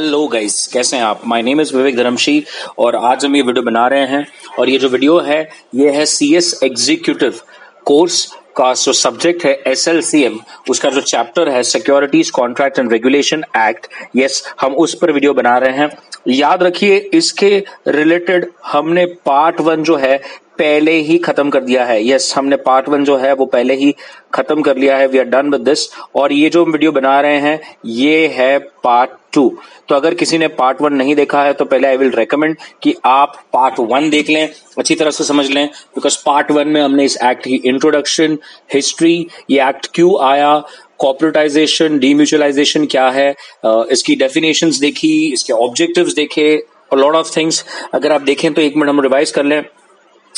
Hello guys, कैसे हैं आप। माय नेम इज विवेक धर्मशी और आज हम ये वीडियो बना रहे हैं और ये जो वीडियो है ये है सीएस एग्जीक्यूटिव कोर्स का जो सब्जेक्ट है SLCM, उसका जो चैप्टर है securities contract and regulation act. Yes, हम उस पर वीडियो बना रहे हैं। याद रखिए इसके रिलेटेड हमने पार्ट 1 जो है पहले ही खत्म कर दिया है। यस, हमने पार्ट 1 जो है वो पहले ही खत्म कर लिया है। We are done with this. और ये जो वीडियो बना रहे हैं ये है पार्ट 2। तो अगर किसी ने पार्ट 1 नहीं देखा है तो पहले आई विल रेकमेंड कि आप पार्ट 1 देख लें, अच्छी तरह से समझ लें। बिकॉज पार्ट 1 में हमने इस एक्ट की इंट्रोडक्शन, हिस्ट्री, ये एक्ट क्यों आया, कॉर्पोरेटाइजेशन, डीम्यूचुअलाइजेशन क्या है, इसकी डेफिनेशंस देखी, इसके ऑब्जेक्टिव्स देखे, लॉट ऑफ थिंग्स। अगर आप देखें तो एक मिनट हम रिवाइज कर लें।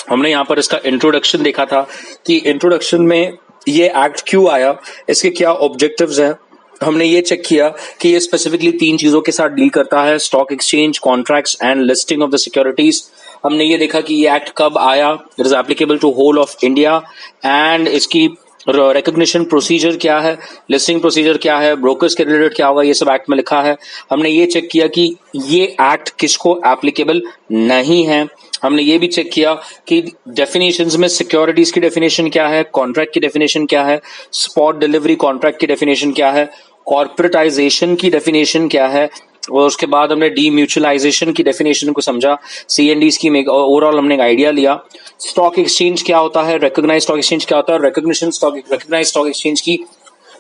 हमने यहाँ पर इसका इंट्रोडक्शन देखा था कि इंट्रोडक्शन में ये एक्ट क्यों आया, इसके क्या ऑब्जेक्टिव्स हैं। हमने ये चेक किया कि ये स्पेसिफिकली 3 चीजों के साथ डील करता है, stock exchange, contracts and listing of the securities. हमने ये देखा कि ये एक्ट कब आया, it is applicable to whole of India and इसकी रिकॉग्निशन प्रोसीजर क्या है, लिस्टिंग प्रोसीजर क्या है, ब्रोकर्स के रिलेटेड क्या होगा, ये सब एक्ट में लिखा है। हमने ये चेक किया कि ये एक्ट किसको एप्लीकेबल नहीं है। हमने ये भी चेक किया कि डेफिनेशंस में सिक्योरिटीज की डेफिनेशन क्या है, कॉन्ट्रैक्ट की डेफिनेशन क्या है, स्पॉट डिलीवरी कॉन्ट्रैक्ट की डेफिनेशन क्या है, कॉर्पोरेटाइजेशन की डेफिनेशन क्या है, और उसके बाद हमने डीम्यूचुअलाइजेशन की डेफिनेशन को समझा, CNDs की ओवरऑल हमने एक आइडिया लिया। स्टॉक एक्सचेंज क्या होता है, रिकॉग्नाइज्ड स्टॉक एक्सचेंज क्या होता है, recognition stock recognized stock exchange की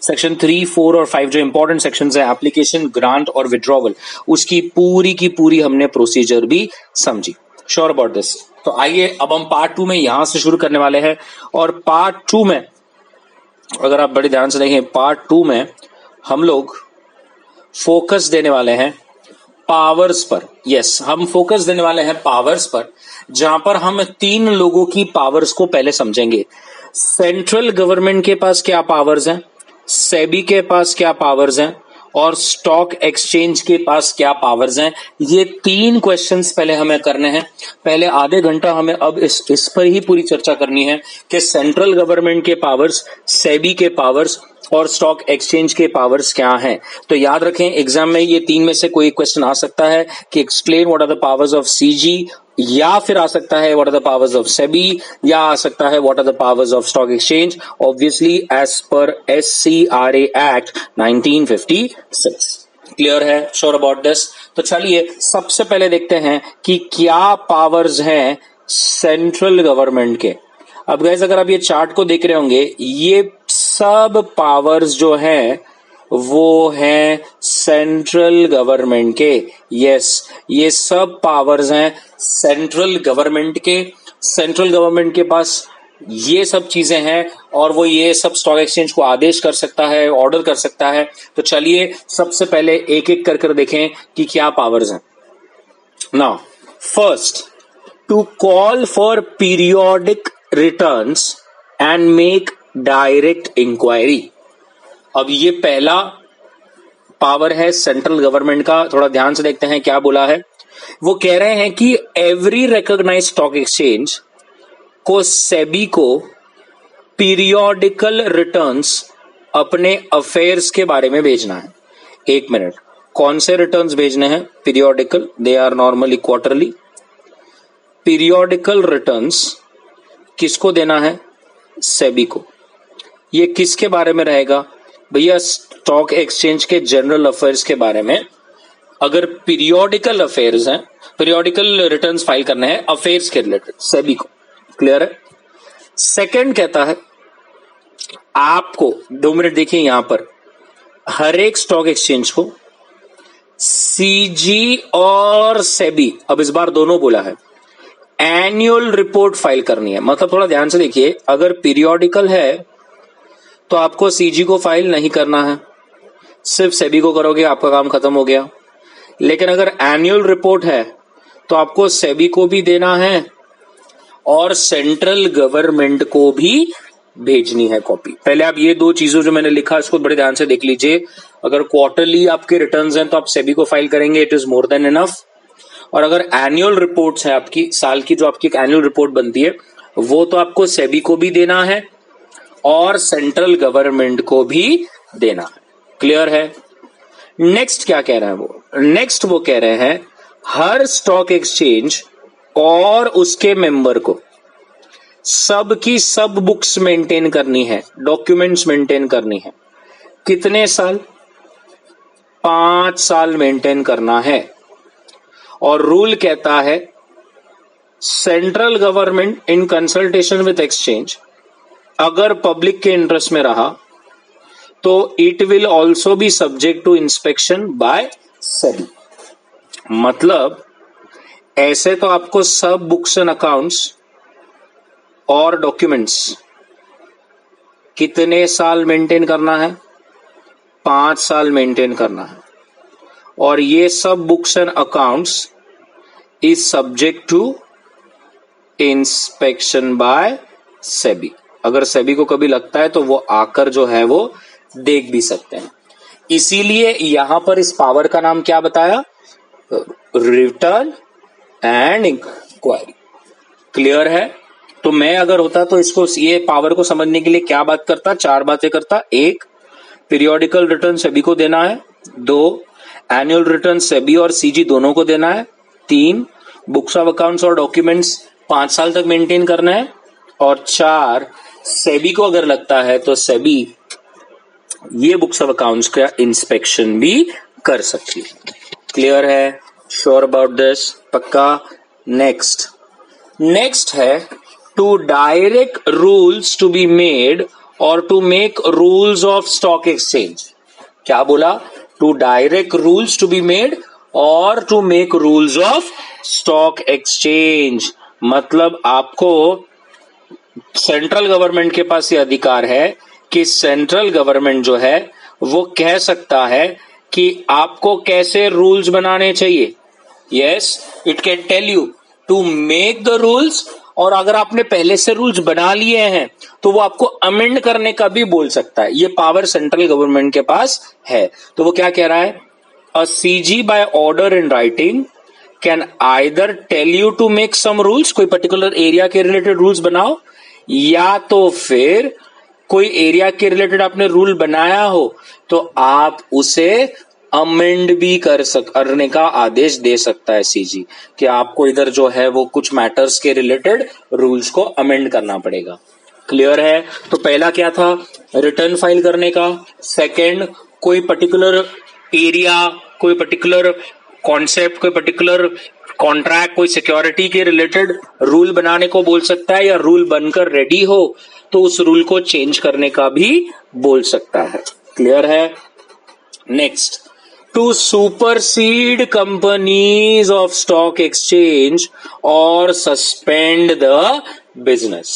सेक्शन 3, 4 और 5 जो इंपॉर्टेंट सेक्शंस है, एप्लीकेशन, ग्रांट और विड्रॉवल, उसकी पूरी की पूरी हमने प्रोसीजर भी समझी। Sure about this. तो आइए अब हम पार्ट 2 में यहां से शुरू करने वाले हैं। और पार्ट 2 में अगर आप बड़े ध्यान से देखें, पार्ट 2 में हम लोग फोकस देने वाले हैं पावर्स पर। यस, हम फोकस देने वाले हैं पावर्स पर, जहां पर हम 3 लोगों की पावर्स को पहले समझेंगे। सेंट्रल गवर्नमेंट के पास क्या पावर्स हैं, सेबी के पास क्या पावर्स हैं और स्टॉक एक्सचेंज के पास क्या पावर्स हैं। ये 3 क्वेश्चंस पहले हमें करने हैं। पहले आधे घंटा हमें अब इस पर ही पूरी चर्चा करनी है कि सेंट्रल गवर्नमेंट के पावर्स, सेबी के पावर्स और स्टॉक एक्सचेंज के पावर्स क्या हैं। तो याद रखें, एग्जाम में ये 3 में से कोई क्वेश्चन आ सकता है कि explain what are the powers of CG, या फिर आ सकता है what are the powers of SEBI, या आ सकता है what are the powers of stock exchange, obviously as per SCRA act 1956। Clear है? Sure about this. तो चलिए सबसे पहले देखते हैं कि क्या पावर्स हैं सेंट्रल गवर्नमेंट के। अब गाइस, अगर आप ये चार्ट को देख रहे होंगे, ये सब पावर्स जो हैं वो हैं सेंट्रल गवर्नमेंट के। यस, ये सब पावर्स हैं सेंट्रल गवर्नमेंट के। सेंट्रल गवर्नमेंट के पास ये सब चीजें हैं और वो ये सब स्टॉक एक्सचेंज को आदेश कर सकता है, ऑर्डर कर सकता है। तो चलिए सबसे पहले एक एक कर देखें कि क्या पावर्स हैं। Now first, to call for periodic returns and make direct inquiry. अब ये पहला पावर है सेंट्रल गवर्नमेंट का। थोड़ा ध्यान से देखते हैं क्या बोला है। वो कह रहे हैं कि एवरी रिकॉग्नाइज्ड स्टॉक एक्सचेंज को सेबी को पीरियोडिकल रिटर्न्स अपने अफेयर्स के बारे में भेजना है। एक मिनट, कौन से रिटर्न्स भेजने हैं? Periodical, they are normally quarterly. Periodical returns किसको देना है? सेबी को। ये किसके बारे में रहेगा भैया? स्टॉक एक्सचेंज के जनरल अफेयर्स के बारे में। अगर पीरियोडिकल अफेयर्स हैं, पीरियोडिकल रिटर्न्स फाइल करने हैं अफेयर्स के रिलेटेड, सेबी को। क्लियर है? सेकंड कहता है आपको, 2 मिनट देखिए यहां पर, हर एक स्टॉक एक्सचेंज को CG और सेबी, अब इस बार दोनों बोला है, एनुअल रिपोर्ट फाइल करनी है। मतलब थोड़ा ध्यान से देखिए, अगर पीरियोडिकल है तो आपको CG को फाइल नहीं करना है, सिर्फ सेबी को करोगे, आपका काम खत्म हो गया। लेकिन अगर एनुअल रिपोर्ट है तो आपको सेबी को भी देना है और सेंट्रल गवर्नमेंट को भी भेजनी है कॉपी। पहले आप ये 2 चीजों जो मैंने लिखा इसको बड़े ध्यान से देख लीजिए। अगर क्वार्टरली आपके रिटर्न्स हैं तो आप सेबी को फाइल करेंगे, it is more than enough. और अगर एनुअल रिपोर्ट्स है, आपकी साल की जो आपकी एक एनुअल रिपोर्ट बनती है, वो तो आपको सेबी को भी देना है और सेंट्रल गवर्नमेंट को भी देना है। क्लियर है? नेक्स्ट क्या कह रहा है वो, नेक्स्ट वो कह रहे हैं हर स्टॉक एक्सचेंज और उसके मेंबर को सबकी सब बुक्स मेंटेन करनी है, डॉक्यूमेंट्स मेंटेन करनी है। कितने साल? 5 साल मेंटेन करना है। और रूल कहता है central government in consultation with exchange अगर पब्लिक के इंटरेस्ट में रहा तो it will also be subject to inspection by SEBI. मतलब ऐसे तो आपको सब बुक्स एंड अकाउंट्स और डॉक्यूमेंट्स कितने साल मेंटेन करना है? 5 साल मेंटेन करना है। और ये सब books and accounts is subject to inspection by SEBI. अगर सेबी को कभी लगता है तो वो आकर जो है वो देख भी सकते हैं। इसीलिए यहां पर इस पावर का नाम क्या बताया? Return and inquiry. क्लियर है? तो मैं अगर होता तो इसको, ये पावर को समझने के लिए क्या बात करता? 4 बातें करता। 1, पीरियोडिकल रिटर्न सेबी को देना है। 2, एनुअल रिटर्न सेबी और सीजी दोनों को देना है। 3, बुक्स ऑफ अकाउंट्स और डॉक्यूमेंट्स 5 साल तक मेंटेन करना है। और 4, सेबी को अगर लगता है तो सेबी ये बुक्स ऑफ अकाउंट्स का इंस्पेक्शन भी कर सकती है। क्लियर है? Sure about this? पक्का? नेक्स्ट है to direct rules to be made और to make rules of stock exchange. क्या बोला? To direct rules to be made और to make rules of stock exchange. मतलब आपको सेंट्रल गवर्नमेंट के पास ये अधिकार है कि सेंट्रल गवर्नमेंट जो है वो कह सकता है कि आपको कैसे रूल्स बनाने चाहिए। Yes, it can tell you to make the rules, और अगर आपने पहले से रूल्स बना लिए हैं तो वो आपको अमेंड करने का भी बोल सकता है। ये पावर सेंट्रल गवर्नमेंट के पास है। तो वो क्या कह रहा है? A CG by order in writing can either tell you to make some rules, कोई पर्टिकुलर एरिया के रिलेटेड रूल्स बनाओ, या तो फिर कोई एरिया के रिलेटेड आपने रूल बनाया हो तो आप उसे अमेंड भी करने का आदेश दे सकता है सीजी, कि आपको इधर जो है वो कुछ मैटर्स के रिलेटेड रूल्स को अमेंड करना पड़ेगा। क्लियर है? तो पहला क्या था? रिटर्न फाइल करने का। सेकंड, कोई पर्टिकुलर एरिया, कोई पर्टिकुलर कॉन्सेप्ट, कोई पर्टिकुलर कॉन्ट्रैक्ट, कोई सिक्योरिटी के रिलेटेड रूल बनाने को बोल सकता है, या रूल बनकर रेडी हो तो उस रूल को चेंज करने का भी बोल सकता है। क्लियर है? Next, to supersede companies of stock exchange और suspend the business.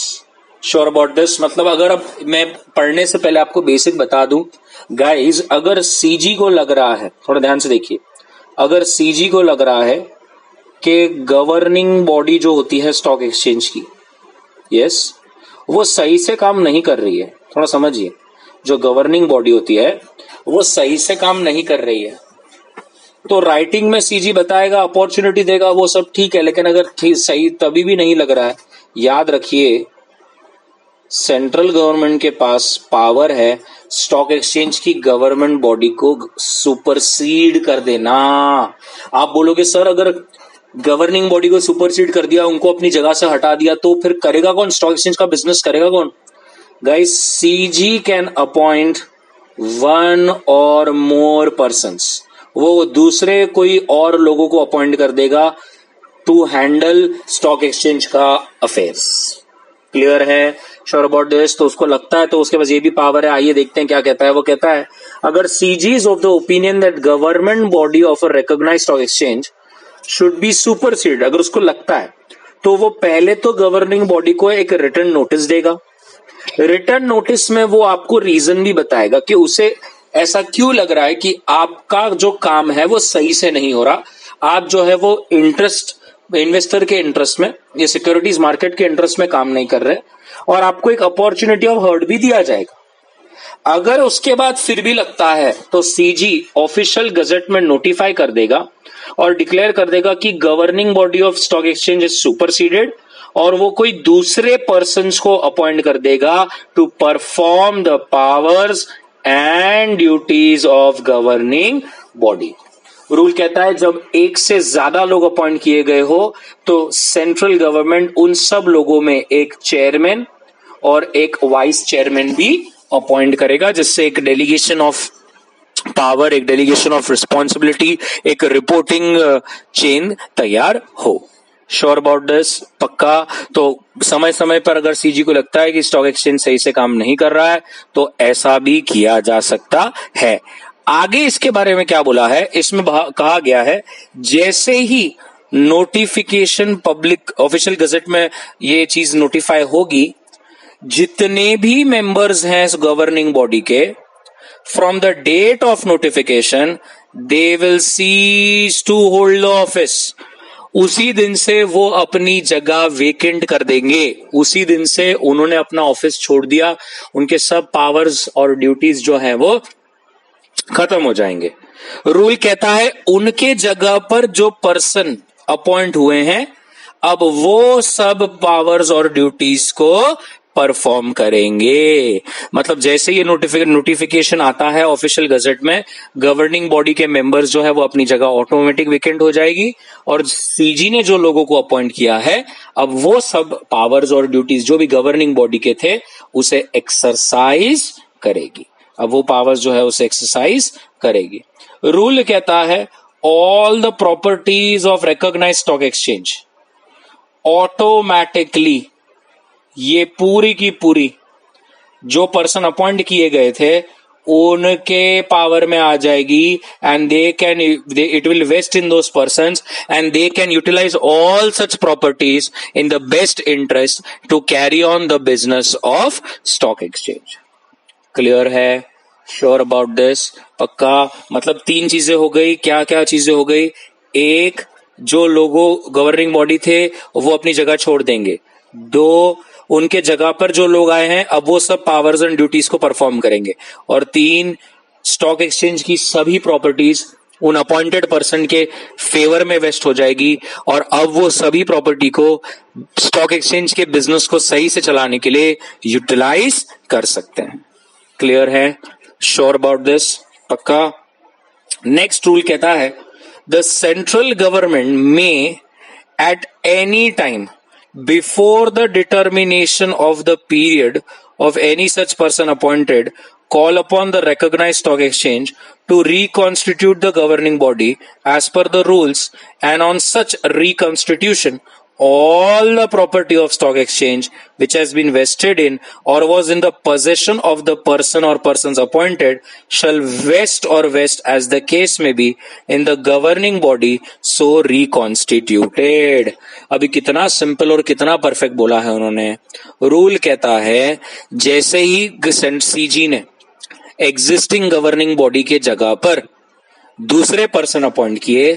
Sure about this? मतलब अगर अब मैं पढ़ने से पहले आपको बेसिक बता दूं गाइज, अगर सीजी को लग रहा है, थोड़ा ध्यान से देखिए, अगर सीजी को लग रहा है कि गवर्निंग बॉडी जो होती है स्टॉक एक्सचेंज की, यस, वो सही से काम नहीं कर रही है, थोड़ा समझिए, जो गवर्निंग बॉडी होती है वो सही से काम नहीं कर रही है, तो राइटिंग में सीजी बताएगा, अपॉर्चुनिटी देगा, वो सब ठीक है, लेकिन अगर सही तभी भी नहीं लग रहा है, याद रखिए सेंट्रल गवर्नमेंट के पास पावर है स्टॉक एक्सचेंज की गवर्नमेंट बॉडी को सुपरसीड कर देना। आप बोलोगे सर अगर गवर्निंग बॉडी को सुपरसीड कर दिया, उनको अपनी जगह से हटा दिया, तो फिर करेगा कौन? स्टॉक एक्सचेंज का बिजनेस करेगा कौन? Guys, CG can appoint 1 or more persons, वो दूसरे कोई और लोगों को अपॉइंट कर देगा टू हैंडल स्टॉक एक्सचेंज का अफेयर्स। क्लियर है? Sure about this? तो उसको लगता है तो उसके पास ये भी पावर है। आइए देखते हैं क्या कहता है। वो कहता है अगर CG is of the opinion that government body of a recognized stock exchange should be supersede, अगर उसको लगता है तो वो पहले तो गवर्निंग बॉडी को एक रिटर्न नोटिस देगा। रिटर्न नोटिस में वो आपको रीजन भी बताएगा कि उसे ऐसा क्यों लग रहा है कि आपका जो काम है वो सही से नहीं हो रहा, आप जो है वो इन्वेस्टर के इंटरेस्ट में, ये सिक्योरिटीज मार्केट के इंटरेस्ट में काम नहीं कर रहे, और आपको एक अपॉर्चुनिटी ऑफ हर्ट भी दिया जाएगा। अगर उसके बाद फिर भी लगता है तो सीजी ऑफिशियल गजेट में नोटिफाई कर देगा और डिक्लेयर कर देगा कि governing body of stock exchange is superseded, और वो कोई दूसरे पर्सन्स को अपॉइंट कर देगा to perform the powers and duties of governing body. Rule कहता है जब एक से ज्यादा लोग अपॉइंट किए गए हो तो सेंट्रल गवर्नमेंट उन सब लोगों में एक चेयरमैन और एक वाइस चेयरमैन भी अपॉइंट करेगा, जिससे एक डेलीगेशन ऑफ पावर, एक डेलीगेशन ऑफ रिस्पॉन्सिबिलिटी, एक रिपोर्टिंग चेन तैयार हो। Sure about this? पक्का? तो समय समय पर अगर सीजी को लगता है कि स्टॉक एक्सचेंज सही से काम नहीं कर रहा है तो ऐसा भी किया जा सकता है। आगे इसके बारे में क्या बोला है, इसमें कहा गया है जैसे ही नोटिफिकेशन पब्लिक ऑफिशियल गजेट में ये चीज नोटिफाई होगी, जितने भी मेंबर्स हैं इस गवर्निंग बॉडी के, from the date of notification they will cease to hold the office. उसी दिन से वो अपनी जगह वेकेंट कर देंगे, उसी दिन से उन्होंने अपना ऑफिस छोड़ दिया, उनके सब पावर्स और ड्यूटीज जो है वो खत्म हो जाएंगे। रूल कहता है उनके जगह पर जो पर्सन अपॉइंट हुए हैं अब वो सब पावर्स और ड्यूटीज को परफॉर्म करेंगे। मतलब जैसे ये नोटिफिकेशन आता है ऑफिशियल गजेट में, गवर्निंग बॉडी के मेंबर्स जो है वो अपनी जगह ऑटोमेटिक वेकेंट हो जाएगी और सीजी ने जो लोगों को अपॉइंट किया है अब वो सब पावर्स और ड्यूटीज जो भी गवर्निंग बॉडी के थे उसे एक्सरसाइज करेगी। अब वो पावर्स जो है उसे एक्सरसाइज करेगी। रूल कहता है all the properties of recognised stock exchange automatically, ये पूरी की पूरी जो पर्सन अपॉइंट किए गए थे उनके पावर में आ जाएगी and it will vest in those persons and they can utilise all such properties in the best interest to carry on the business of stock exchange. Clear है? Sure about this? पक्का? मतलब तीन चीजें हो गई। क्या क्या चीजें हो गई? एक, जो लोगों गवर्निंग बॉडी थे वो अपनी जगह छोड़ देंगे। दो, उनके जगह पर जो लोग आए हैं अब वो सब पावर्स एंड ड्यूटीज को परफॉर्म करेंगे। और तीन, स्टॉक एक्सचेंज की सभी प्रॉपर्टीज उन अपॉइंटेड पर्सन के फेवर में वेस्ट हो जाएगी और अब वो सभी प्रॉपर्टी को स्टॉक एक्सचेंज के बिजनेस को सही से चलाने के लिए यूटिलाइज कर सकते हैं। क्लियर है? Sure about this? पक्का? नेक्स्ट रूल कहता है द सेंट्रल गवर्नमेंट में at any time before the determination of the period of any such person appointed call upon the recognized stock exchange to reconstitute the governing body as per the rules, and on such reconstitution all the property of stock exchange which has been vested in or was in the possession of the person or persons appointed shall vest or vest as the case may be in the governing body so reconstituted। अभी कितना simple और कितना perfect बोला है उन्होंने। Rule कहता है जैसे ही सीजी ने एग्जिस्टिंग गवर्निंग बॉडी के जगह पर दूसरे पर्सन अपॉइंट किए,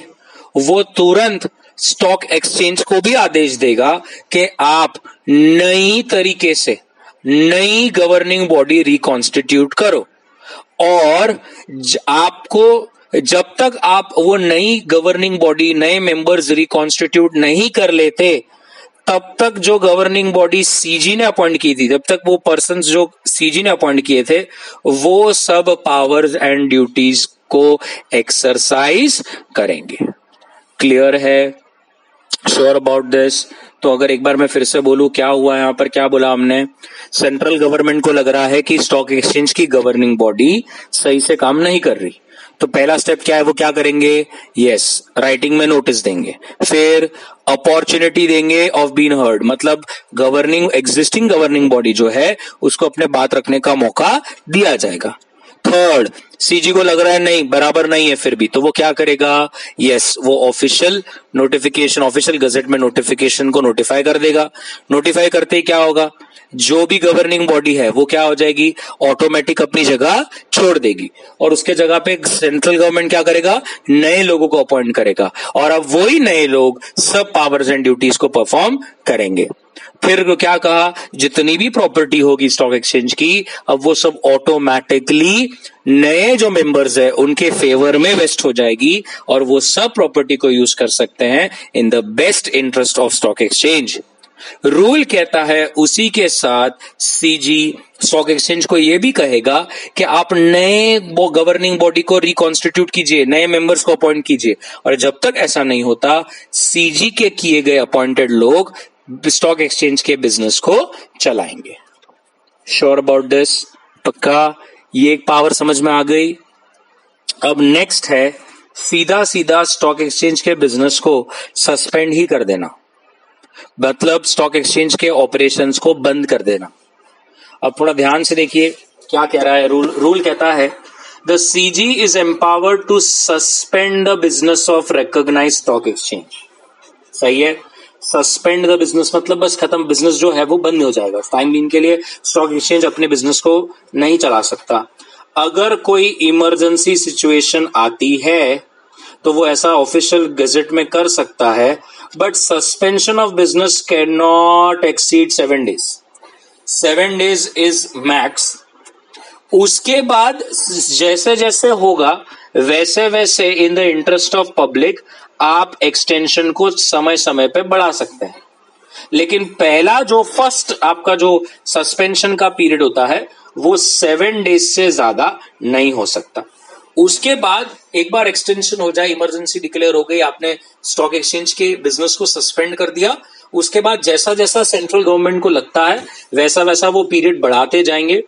वो तुरंत स्टॉक एक्सचेंज को भी आदेश देगा कि आप नई तरीके से नई गवर्निंग बॉडी रिकॉन्स्टिट्यूट करो और आपको जब तक आप वो नई गवर्निंग बॉडी, नए मेंबर्स रिकॉन्स्टिट्यूट नहीं कर लेते तब तक जो गवर्निंग बॉडी सीजी ने अपॉइंट की थी, तब तक वो पर्सन्स जो सीजी ने अपॉइंट किए थे वो सब पावर्स एंड ड्यूटीज को एक्सरसाइज करेंगे। क्लियर है? Sure about this? तो अगर एक बार मैं फिर से बोलूं क्या हुआ यहां पर, क्या बोला हमने? सेंट्रल गवर्नमेंट को लग रहा है कि स्टॉक एक्सचेंज की गवर्निंग बॉडी सही से काम नहीं कर रही, तो पहला स्टेप क्या है, वो क्या करेंगे? यस, राइटिंग में नोटिस देंगे, फिर अपॉर्चुनिटी देंगे ऑफ बीन हर्ड, मतलब एग्जिस्टिंग गवर्निंग बॉडी जो है उसको अपने बात रखने का मौका दिया जाएगा। थर्ड, सीजी को लग रहा है नहीं, बराबर नहीं है फिर भी, तो वो क्या करेगा? यस, वो ऑफिशियल नोटिफिकेशन, ऑफिशियल गजेट में नोटिफिकेशन को नोटिफाई कर देगा। नोटिफाई करते ही क्या होगा? जो भी गवर्निंग बॉडी है वो क्या हो जाएगी? ऑटोमेटिक अपनी जगह छोड़ देगी और उसके जगह पे सेंट्रल गवर्नमेंट क्या करेगा? नए लोगों को अपॉइंट करेगा और अब वही नए लोग सब पावर्स एंड ड्यूटीज को परफॉर्म करेंगे। फिर क्या कहा? जितनी भी प्रॉपर्टी होगी स्टॉक एक्सचेंज की अब वो सब ऑटोमेटिकली नए जो मेंबर्स है उनके फेवर में वेस्ट हो जाएगी और वो सब प्रॉपर्टी को यूज कर सकते हैं इन the best interest of stock exchange. Rule कहता है उसी के साथ सीजी स्टॉक एक्सचेंज को यह भी कहेगा कि आप नए गवर्निंग बॉडी को रिकॉन्स्टिट्यूट कीजिए, नए मेंबर्स को अपॉइंट कीजिए, और जब तक ऐसा नहीं होता सीजी के किए गए अपॉइंटेड लोग स्टॉक एक्सचेंज के बिजनेस को चलाएंगे। Sure about this? पक्का? ये एक पावर समझ में आ गई। अब नेक्स्ट है सीधा सीधा स्टॉक एक्सचेंज के बिजनेस को सस्पेंड ही कर देना, मतलब स्टॉक एक्सचेंज के ऑपरेशंस को बंद कर देना। अब थोड़ा ध्यान से देखिए क्या कह रहा है रूल कहता है the CG is empowered to suspend the business of recognised stock exchange. सही है, सस्पेंड द बिजनेस मतलब बस खत्म, बिजनेस जो है वो बंद हो जाएगा। टाइम बीइंग के लिए स्टॉक एक्सचेंज अपने बिजनेस को नहीं चला सकता। अगर कोई इमरजेंसी सिचुएशन आती है तो वो ऐसा ऑफिशियल गजेट में कर सकता है, but suspension of business can not exceed 7 days। 7 days is max. उसके बाद जैसे जैसे होगा वैसे वैसे इन द इंटरेस्ट ऑफ पब्लिक आप एक्सटेंशन को समय समय पे बढ़ा सकते हैं, लेकिन पहला जो फर्स्ट आपका जो सस्पेंशन का पीरियड होता है वो 7 days से ज्यादा नहीं हो सकता। उसके बाद एक बार एक्सटेंशन हो जाए, इमरजेंसी डिक्लेयर हो गई, आपने स्टॉक एक्सचेंज के बिजनेस को सस्पेंड कर दिया, उसके बाद जैसा जैसा सेंट्रल गवर्नमेंट को लगता है वैसा वैसा वो पीरियड बढ़ाते जाएंगे।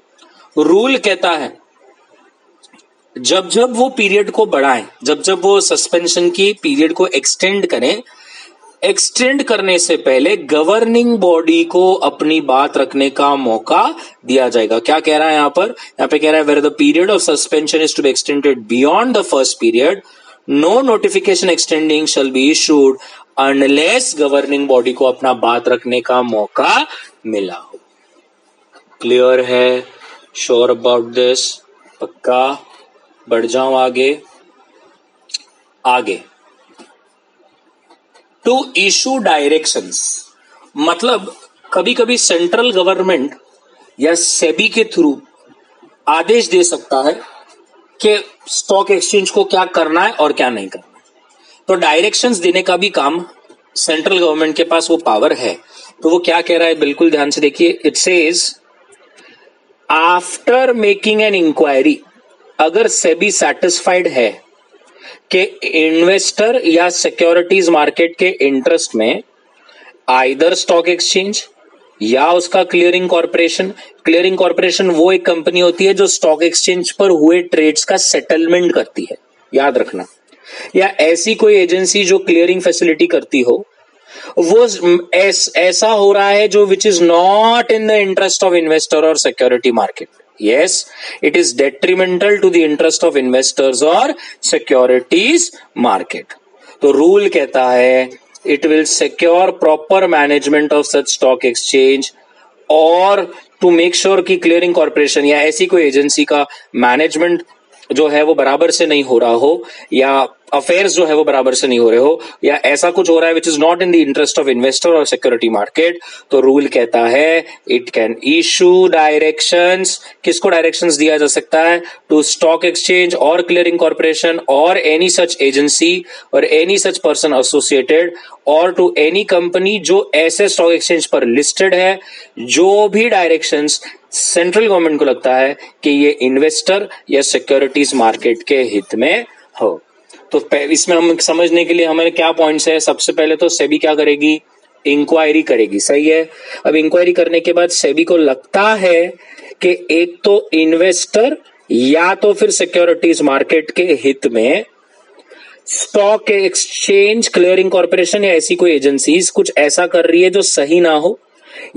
रूल कहता है जब जब वो पीरियड को बढ़ाएं, जब जब वो सस्पेंशन की पीरियड को एक्सटेंड करें, एक्सटेंड करने से पहले गवर्निंग बॉडी को अपनी बात रखने का मौका दिया जाएगा। क्या कह रहा है यहां पे कह रहा है where the period of suspension is to be extended beyond the first period, no notification extending shall be issued unless governing body को अपना बात रखने का मौका मिला हो। क्लियर है? Sure about this? पक्का? बढ़ जाऊं आगे। टू इशू डायरेक्शंस, मतलब कभी कभी सेंट्रल गवर्नमेंट या सेबी के थ्रू आदेश दे सकता है कि स्टॉक एक्सचेंज को क्या करना है और क्या नहीं करना है। तो डायरेक्शंस देने का भी काम सेंट्रल गवर्नमेंट के पास वो पावर है। तो वो क्या कह रहा है बिल्कुल ध्यान से देखिए। It says after making an inquiry, अगर सेबी सेटिस्फाइड है कि इन्वेस्टर या सिक्योरिटीज मार्केट के इंटरेस्ट में आइदर स्टॉक एक्सचेंज या उसका क्लियरिंग कॉर्पोरेशन वो एक कंपनी होती है जो स्टॉक एक्सचेंज पर हुए ट्रेड्स का सेटलमेंट करती है, याद रखना, या ऐसी कोई एजेंसी जो क्लियरिंग फैसिलिटी करती हो, वो ऐसा हो रहा है जो which is not in the interest of investor और security market. Yes, it is detrimental to the interest of investors or securities market. तो रूल कहता है it will secure proper management of such stock exchange और to make sure कि clearing corporation या ऐसी कोई agency का मैनेजमेंट जो है वो बराबर से नहीं हो रहा हो, या अफेयर्स जो है वो बराबर से नहीं हो रहे हो, या ऐसा कुछ हो रहा है विच is not in the interest of investor और सिक्योरिटी मार्केट, तो रूल कहता है इट कैन इशू डायरेक्शंस। किसको डायरेक्शंस दिया जा सकता है? टू स्टॉक एक्सचेंज और क्लियरिंग कॉर्पोरेशन और एनी सच एजेंसी और एनी सच पर्सन एसोसिएटेड और टू एनी कंपनी जो ऐसे स्टॉक एक्सचेंज पर लिस्टेड है, जो भी डायरेक्शंस सेंट्रल गवर्नमेंट को लगता है कि ये इन्वेस्टर या सिक्योरिटीज मार्केट के हित में हो। तो इसमें हम समझने के लिए हमारे क्या पॉइंट्स है? सबसे पहले तो सेबी क्या करेगी? इंक्वायरी करेगी। सही है। अब इंक्वायरी करने के बाद सेबी को लगता है कि एक तो इन्वेस्टर या तो फिर सिक्योरिटीज मार्केट के हित में स्टॉक एक्सचेंज क्लियरिंग कॉर्पोरेशन या ऐसी कोई एजेंसीज कुछ ऐसा कर रही है जो सही ना हो,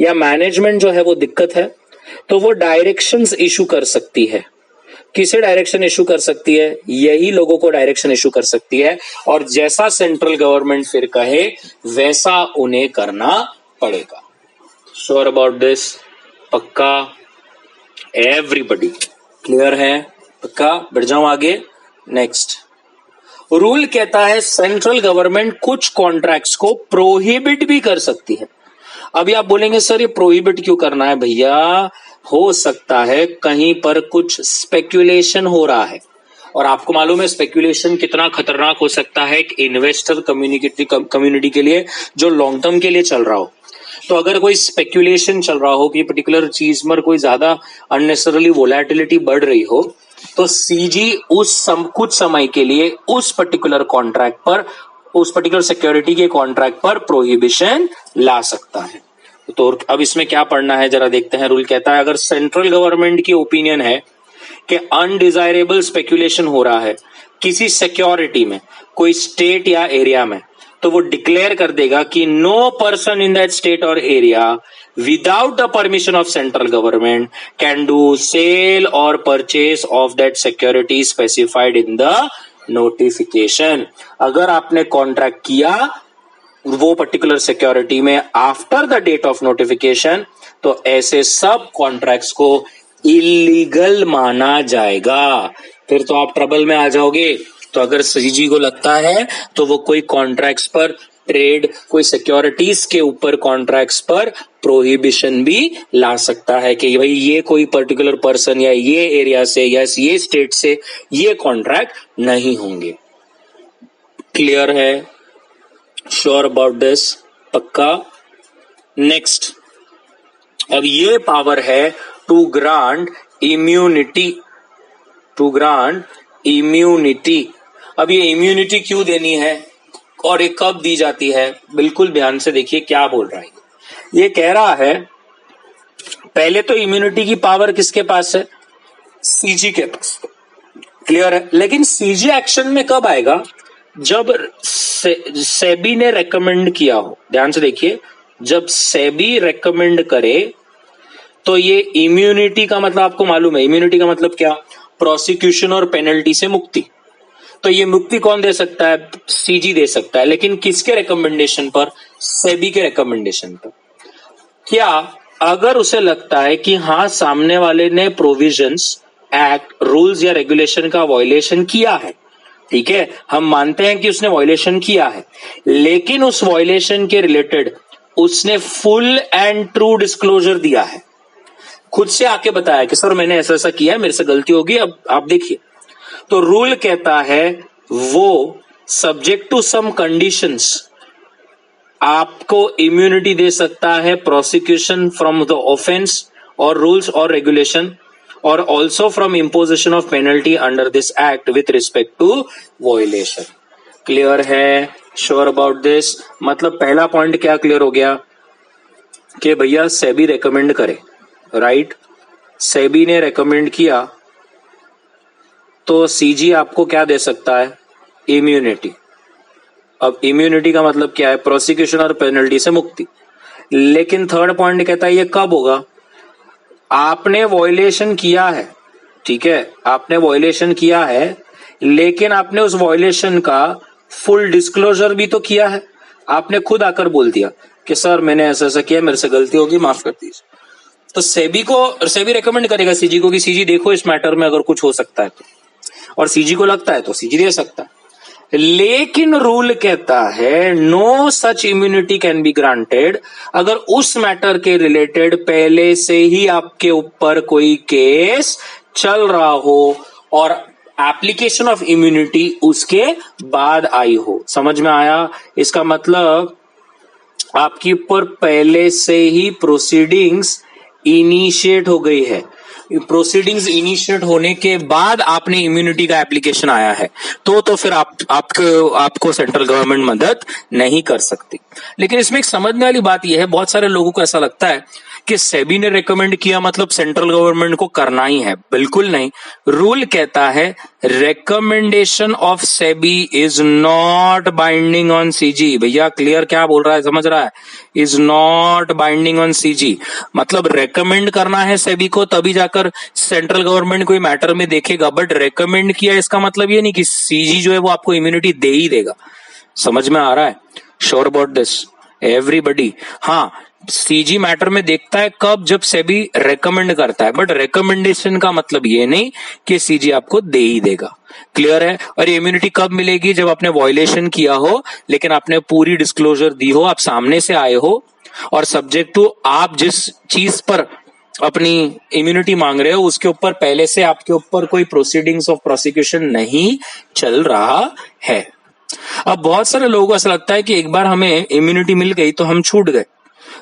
या मैनेजमेंट जो है वो दिक्कत है, तो वो डायरेक्शंस इशू कर सकती है। किसे डायरेक्शन इशू कर सकती है? यही लोगों को डायरेक्शन इशू कर सकती है, और जैसा सेंट्रल गवर्नमेंट फिर कहे वैसा उन्हें करना पड़ेगा। Sure about this? पक्का? एवरीबडी क्लियर है? पक्का? बढ़ जाऊं आगे। नेक्स्ट रूल कहता है सेंट्रल गवर्नमेंट कुछ कॉन्ट्रैक्ट्स को प्रोहिबिट भी कर सकती है। अभी आप बोलेंगे सर ये प्रोहिबिट क्यों करना है भैया? हो सकता है कहीं पर कुछ स्पेक्यूलेशन हो रहा है, और आपको मालूम है स्पेक्यूलेशन कितना खतरनाक हो सकता है एक इन्वेस्टर कम्युनिटी के लिए जो लॉन्ग टर्म के लिए चल रहा हो। तो अगर कोई स्पेक्यूलेशन चल रहा हो कि पर्टिकुलर चीज पर कोई ज्यादा अननेसेसरली वोलेटिलिटी बढ़ रही हो, तो सीजी कुछ समय के लिए उस पर्टिकुलर कॉन्ट्रैक्ट पर, उस पर्टिकुलर सिक्योरिटी के कॉन्ट्रैक्ट पर प्रोहिबिशन ला सकता है। तो अब इसमें क्या पढ़ना है जरा देखते हैं। रूल कहता है अगर सेंट्रल गवर्नमेंट की ओपिनियन है कि अनडिजायरेबल स्पेक्यूलेशन हो रहा है किसी सिक्योरिटी में, कोई स्टेट या एरिया में, तो वो डिक्लेयर कर देगा कि no person in that state और area without the permission of central government can do sale और purchase of that security specified in the notification. अगर आपने कॉन्ट्रैक्ट किया वो पर्टिकुलर सिक्योरिटी में after the date of notification, तो ऐसे सब कॉन्ट्रैक्ट्स को इलीगल माना जाएगा। फिर तो आप ट्रबल में आ जाओगे। तो अगर सीजी को लगता है तो वो कोई कॉन्ट्रैक्ट्स पर ट्रेड, कोई सिक्योरिटीज के ऊपर कॉन्ट्रैक्ट्स पर प्रोहिबिशन भी ला सकता है कि भाई ये कोई पर्टिकुलर पर्सन या ये एरिया से या ये स्टेट से ये कॉन्ट्रैक्ट नहीं होंगे। क्लियर है? Sure about this? पक्का? नेक्स्ट, अब ये पावर है to grant immunity. To grant immunity. अब ये इम्यूनिटी क्यों देनी है और ये कब दी जाती है? बिल्कुल ध्यान से देखिए क्या बोल रहा है। ये कह रहा है पहले तो इम्यूनिटी की पावर किसके पास है? सीजी के पास। क्लियर है? लेकिन सीजी एक्शन में कब आएगा? जब सेबी ने रेकमेंड किया हो। ध्यान से देखिए, जब सेबी रेकमेंड करे तो ये इम्यूनिटी का मतलब आपको मालूम है। इम्यूनिटी का मतलब क्या? प्रोसिक्यूशन और पेनल्टी से मुक्ति। तो ये मुक्ति कौन दे सकता है? सीजी दे सकता है। लेकिन किसके रिकमेंडेशन पर? सेबी के रिकमेंडेशन पर। क्या अगर उसे लगता है कि हाँ सामने वाले ने प्रोविजंस, एक्ट, रूल्स या रेगुलेशन का वायलेशन किया है, ठीक है, हम मानते हैं कि उसने वायलेशन किया है, लेकिन उस वायलेशन के रिलेटेड उसने फुल एंड ट्रू डिस्क्लोजर दिया है, खुद से आके बताया कि सर मैंने ऐसा ऐसा किया है, मेरे से गलती होगी, अब आप देखिए, तो रूल कहता है वो सब्जेक्ट टू सम कंडीशंस आपको इम्यूनिटी दे सकता है प्रोसिक्यूशन फ्रॉम द ऑफेंस और रूल्स और रेगुलेशन, और also from imposition of penalty under this act with respect to violation. Clear है? Sure about this? मतलब पहला पॉइंट क्या क्लियर हो गया कि भैया सेबी रेकमेंड करे, राइट? सेबी ने रेकमेंड किया तो सीजी आपको क्या दे सकता है? इम्यूनिटी। अब इम्यूनिटी का मतलब क्या है? प्रोसिक्यूशन और पेनल्टी से मुक्ति। लेकिन थर्ड पॉइंट कहता है ये कब होगा? आपने वायलेशन किया है, ठीक है, आपने वायलेशन किया है, लेकिन आपने उस वायलेशन का फुल डिस्क्लोजर भी तो किया है। आपने खुद आकर बोल दिया कि सर मैंने ऐसा ऐसा किया, मेरे से गलती होगी, माफ कर दीजिए। तो सेबी रेकमेंड करेगा सीजी को कि सीजी देखो इस मैटर में अगर कुछ हो सकता है तो, और सीजी को लगता है तो सीजी दे सकता है। लेकिन रूल कहता है no such immunity can be granted अगर उस मैटर के रिलेटेड पहले से ही आपके ऊपर कोई केस चल रहा हो और एप्लीकेशन ऑफ इम्यूनिटी उसके बाद आई हो। समझ में आया? इसका मतलब आपके ऊपर पहले से ही प्रोसीडिंग्स इनिशिएट हो गई है। प्रोसीडिंग्स इनिशिएट होने के बाद आपने इम्यूनिटी का एप्लीकेशन आया है तो फिर आपको सेंट्रल गवर्नमेंट मदद नहीं कर सकती। लेकिन इसमें एक समझने वाली बात यह है, बहुत सारे लोगों को ऐसा लगता है कि सेबी ने रेकमेंड किया मतलब सेंट्रल गवर्नमेंट को करना ही है। बिल्कुल नहीं। रूल कहता है recommendation of SEBI is not binding on CG. भैया क्लियर क्या बोल रहा है? समझ रहा है? Is not binding on CG मतलब रेकमेंड करना है सेबी को तभी जाकर सेंट्रल गवर्नमेंट कोई मैटर में देखेगा, बट रेकमेंड किया इसका मतलब ये नहीं कि सीजी जो है वो आपको इम्यूनिटी दे ही देगा। समझ में आ रहा है? Sure about this everybody? हाँ, सीजी मैटर में देखता है कब? जब सेबी रेकमेंड करता है, बट रेकमेंडेशन का मतलब ये नहीं कि सीजी आपको दे ही देगा। क्लियर है? और इम्यूनिटी कब मिलेगी? जब आपने वायलेशन किया हो लेकिन आपने पूरी डिस्क्लोजर दी हो, आप सामने से आए हो, और सब्जेक्ट टू आप जिस चीज पर अपनी इम्यूनिटी मांग रहे हो उसके ऊपर पहले से आपके ऊपर कोई प्रोसीडिंग्स ऑफ प्रोसिक्यूशन नहीं चल रहा है। अब बहुत सारे लोगों को ऐसा लगता है कि एक बार हमें इम्यूनिटी मिल गई तो हम छूट गए।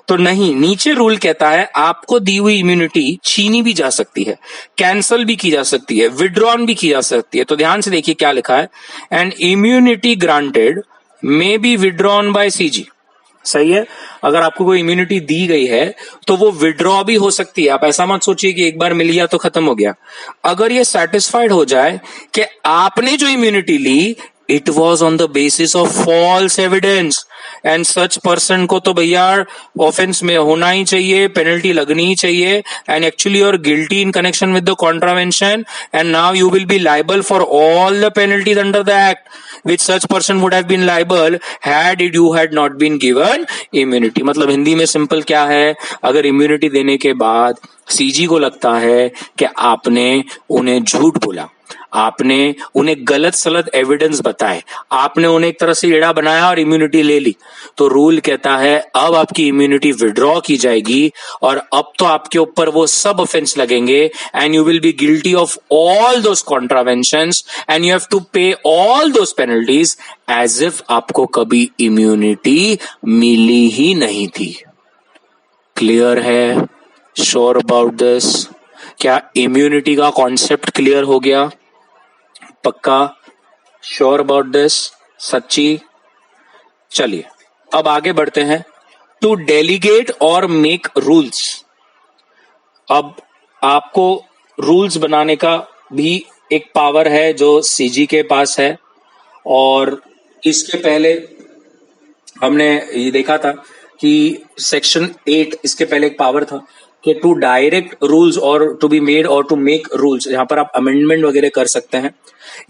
तो नहीं, नीचे रूल कहता है आपको दी हुई इम्यूनिटी छीनी भी जा सकती है, कैंसल भी की जा सकती है, विड्रॉन भी की जा सकती है। तो ध्यान से देखिए क्या लिखा है, and immunity granted may be withdrawn bye CG. सही है, अगर आपको कोई इम्यूनिटी दी गई है तो वो विड्रॉ भी हो सकती है। आप ऐसा मत सोचिए कि एक बार मिल गया तो खत्म हो गया। अगर ये सेटिस्फाइड हो जाए कि आपने जो इम्यूनिटी ली it was on the basis of false evidence and such person को तो भैया ऑफेंस में होना ही चाहिए, पेनल्टी लगनी ही चाहिए, and actually you are guilty in connection with the contravention and now you will be liable for all the penalties under the act which such person would have been liable had you had not been given immunity। मतलब हिंदी में simple क्या है, अगर immunity देने के बाद CG को लगता है कि आपने उन्हें झूठ बोला, आपने उन्हें गलत सलत एविडेंस बताए, आपने उन्हें एक तरह से एड़ा बनाया और इम्यूनिटी ले ली, तो रूल कहता है अब आपकी इम्यूनिटी विड्रॉ की जाएगी और अब तो आपके ऊपर वो सब ऑफेंस लगेंगे and you will be guilty of all those contraventions and you have to pay all those penalties as if आपको कभी इम्यूनिटी मिली ही नहीं थी। क्लियर है? Sure about this? क्या इम्यूनिटी का कॉन्सेप्ट क्लियर हो गया? पक्का? Sure about this? सच्ची? चलिए अब आगे बढ़ते हैं। टू डेलीगेट और मेक रूल्स। अब आपको रूल्स बनाने का भी एक पावर है जो सीजी के पास है, और इसके पहले हमने ये देखा था कि सेक्शन 8 इसके पहले एक पावर था कि टू डायरेक्ट रूल्स और टू बी मेड और टू मेक रूल्स, यहां पर आप अमेंडमेंट वगैरह कर सकते हैं।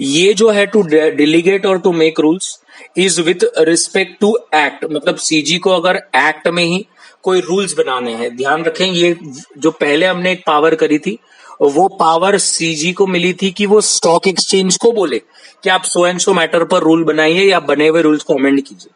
ये जो है टू डेलीगेट और to make rules is with respect to act, मतलब सीजी को अगर एक्ट में ही कोई रूल्स बनाने हैं। ध्यान रखें ये जो पहले हमने एक पावर करी थी वो पावर सीजी को मिली थी कि वो स्टॉक एक्सचेंज को बोले कि आप सो एंड सो मैटर पर रूल बनाइए या बने हुए रूल्स को अमेंड कीजिए।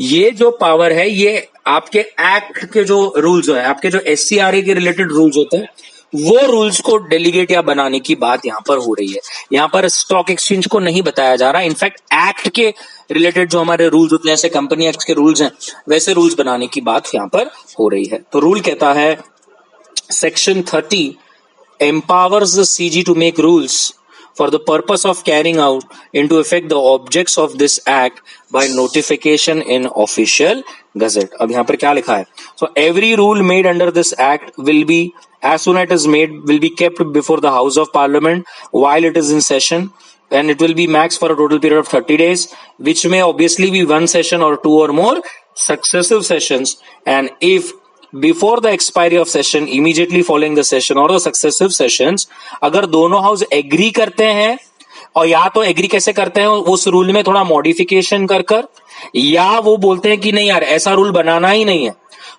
ये जो पावर है ये आपके एक्ट के जो रूल्स है, आपके जो एससीआरए के रिलेटेड रूल्स होते हैं वो रूल्स को डेलीगेट या बनाने की बात यहां पर हो रही है। यहां पर स्टॉक एक्सचेंज को नहीं बताया जा रहा, इनफैक्ट एक्ट के रिलेटेड जो हमारे रूल्स होते हैं, जैसे कंपनी एक्ट के रूल्स हैं, वैसे रूल्स बनाने की बात यहां पर हो रही है। तो रूल कहता है section 30 empowers the CG to make rules for the purpose of carrying out into effect the objects of this act by notification in official gazette। अब यहाँ पर क्या लिखा है? So every rule made under this act will be, as soon as it is made, will be kept before the House of Parliament while it is in session, and it will be max for a total period of 30 days, which may obviously be one session or two or more successive sessions, and if before the expiry of session, immediately following the session और the successive sessions, अगर दोनों house agree करते हैं, और या तो agree कैसे करते हैं उस रूल में थोड़ा मॉडिफिकेशन कर कर, या वो बोलते हैं कि नहीं यार ऐसा रूल बनाना ही नहीं है,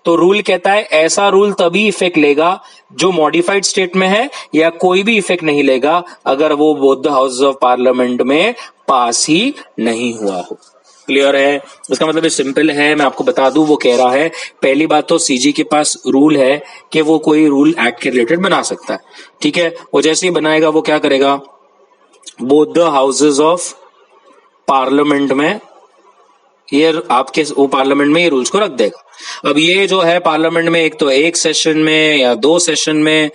तो रूल कहता है ऐसा रूल तभी इफेक्ट लेगा जो मॉडिफाइड स्टेट में है, या कोई भी इफेक्ट नहीं लेगा अगर वो both the house of parliament में पास ही नहीं हुआ हो। क्लियर है? इसका मतलब सिंपल है, मैं आपको बता दूं। वो कह रहा है पहली बात तो सीजी के पास रूल है कि वो कोई रूल एक्ट के रिलेटेड बना सकता है, ठीक है। वो जैसे ही बनाएगा वो क्या करेगा, both the houses of parliament में ये आपके वो पार्लियामेंट में ये रूल्स को रख देगा। अब ये जो है पार्लियामेंट में एक तो एक सेशन में या दो सेशन में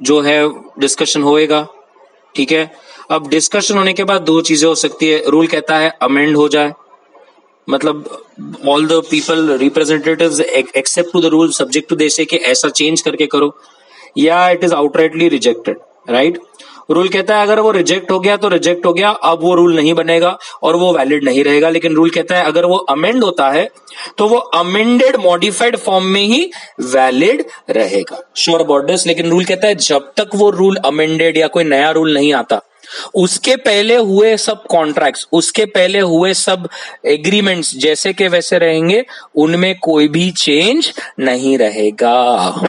जो है डिस्कशन होएगा, ठीक है। अब डिस्कशन होने के बाद दो चीजें हो सकती है। रूल कहता है अमेंड हो जाए, मतलब all the people representatives accept to the rule subject to these कि ऐसा चेंज करके करो, या it is outrightly rejected, right. Rule कहता है अगर वो रिजेक्ट हो गया तो रिजेक्ट हो गया, अब वो रूल नहीं बनेगा और वो वैलिड नहीं रहेगा। लेकिन रूल कहता है अगर वो अमेंड होता है तो वो अमेंडेड मॉडिफाइड फॉर्म में ही वैलिड रहेगा। Sure about this? लेकिन रूल कहता है जब तक वो रूल अमेंडेड या कोई नया रूल नहीं आता, उसके पहले हुए सब कॉन्ट्रैक्ट्स, उसके पहले हुए सब एग्रीमेंट्स जैसे के वैसे रहेंगे, उनमें कोई भी चेंज नहीं रहेगा।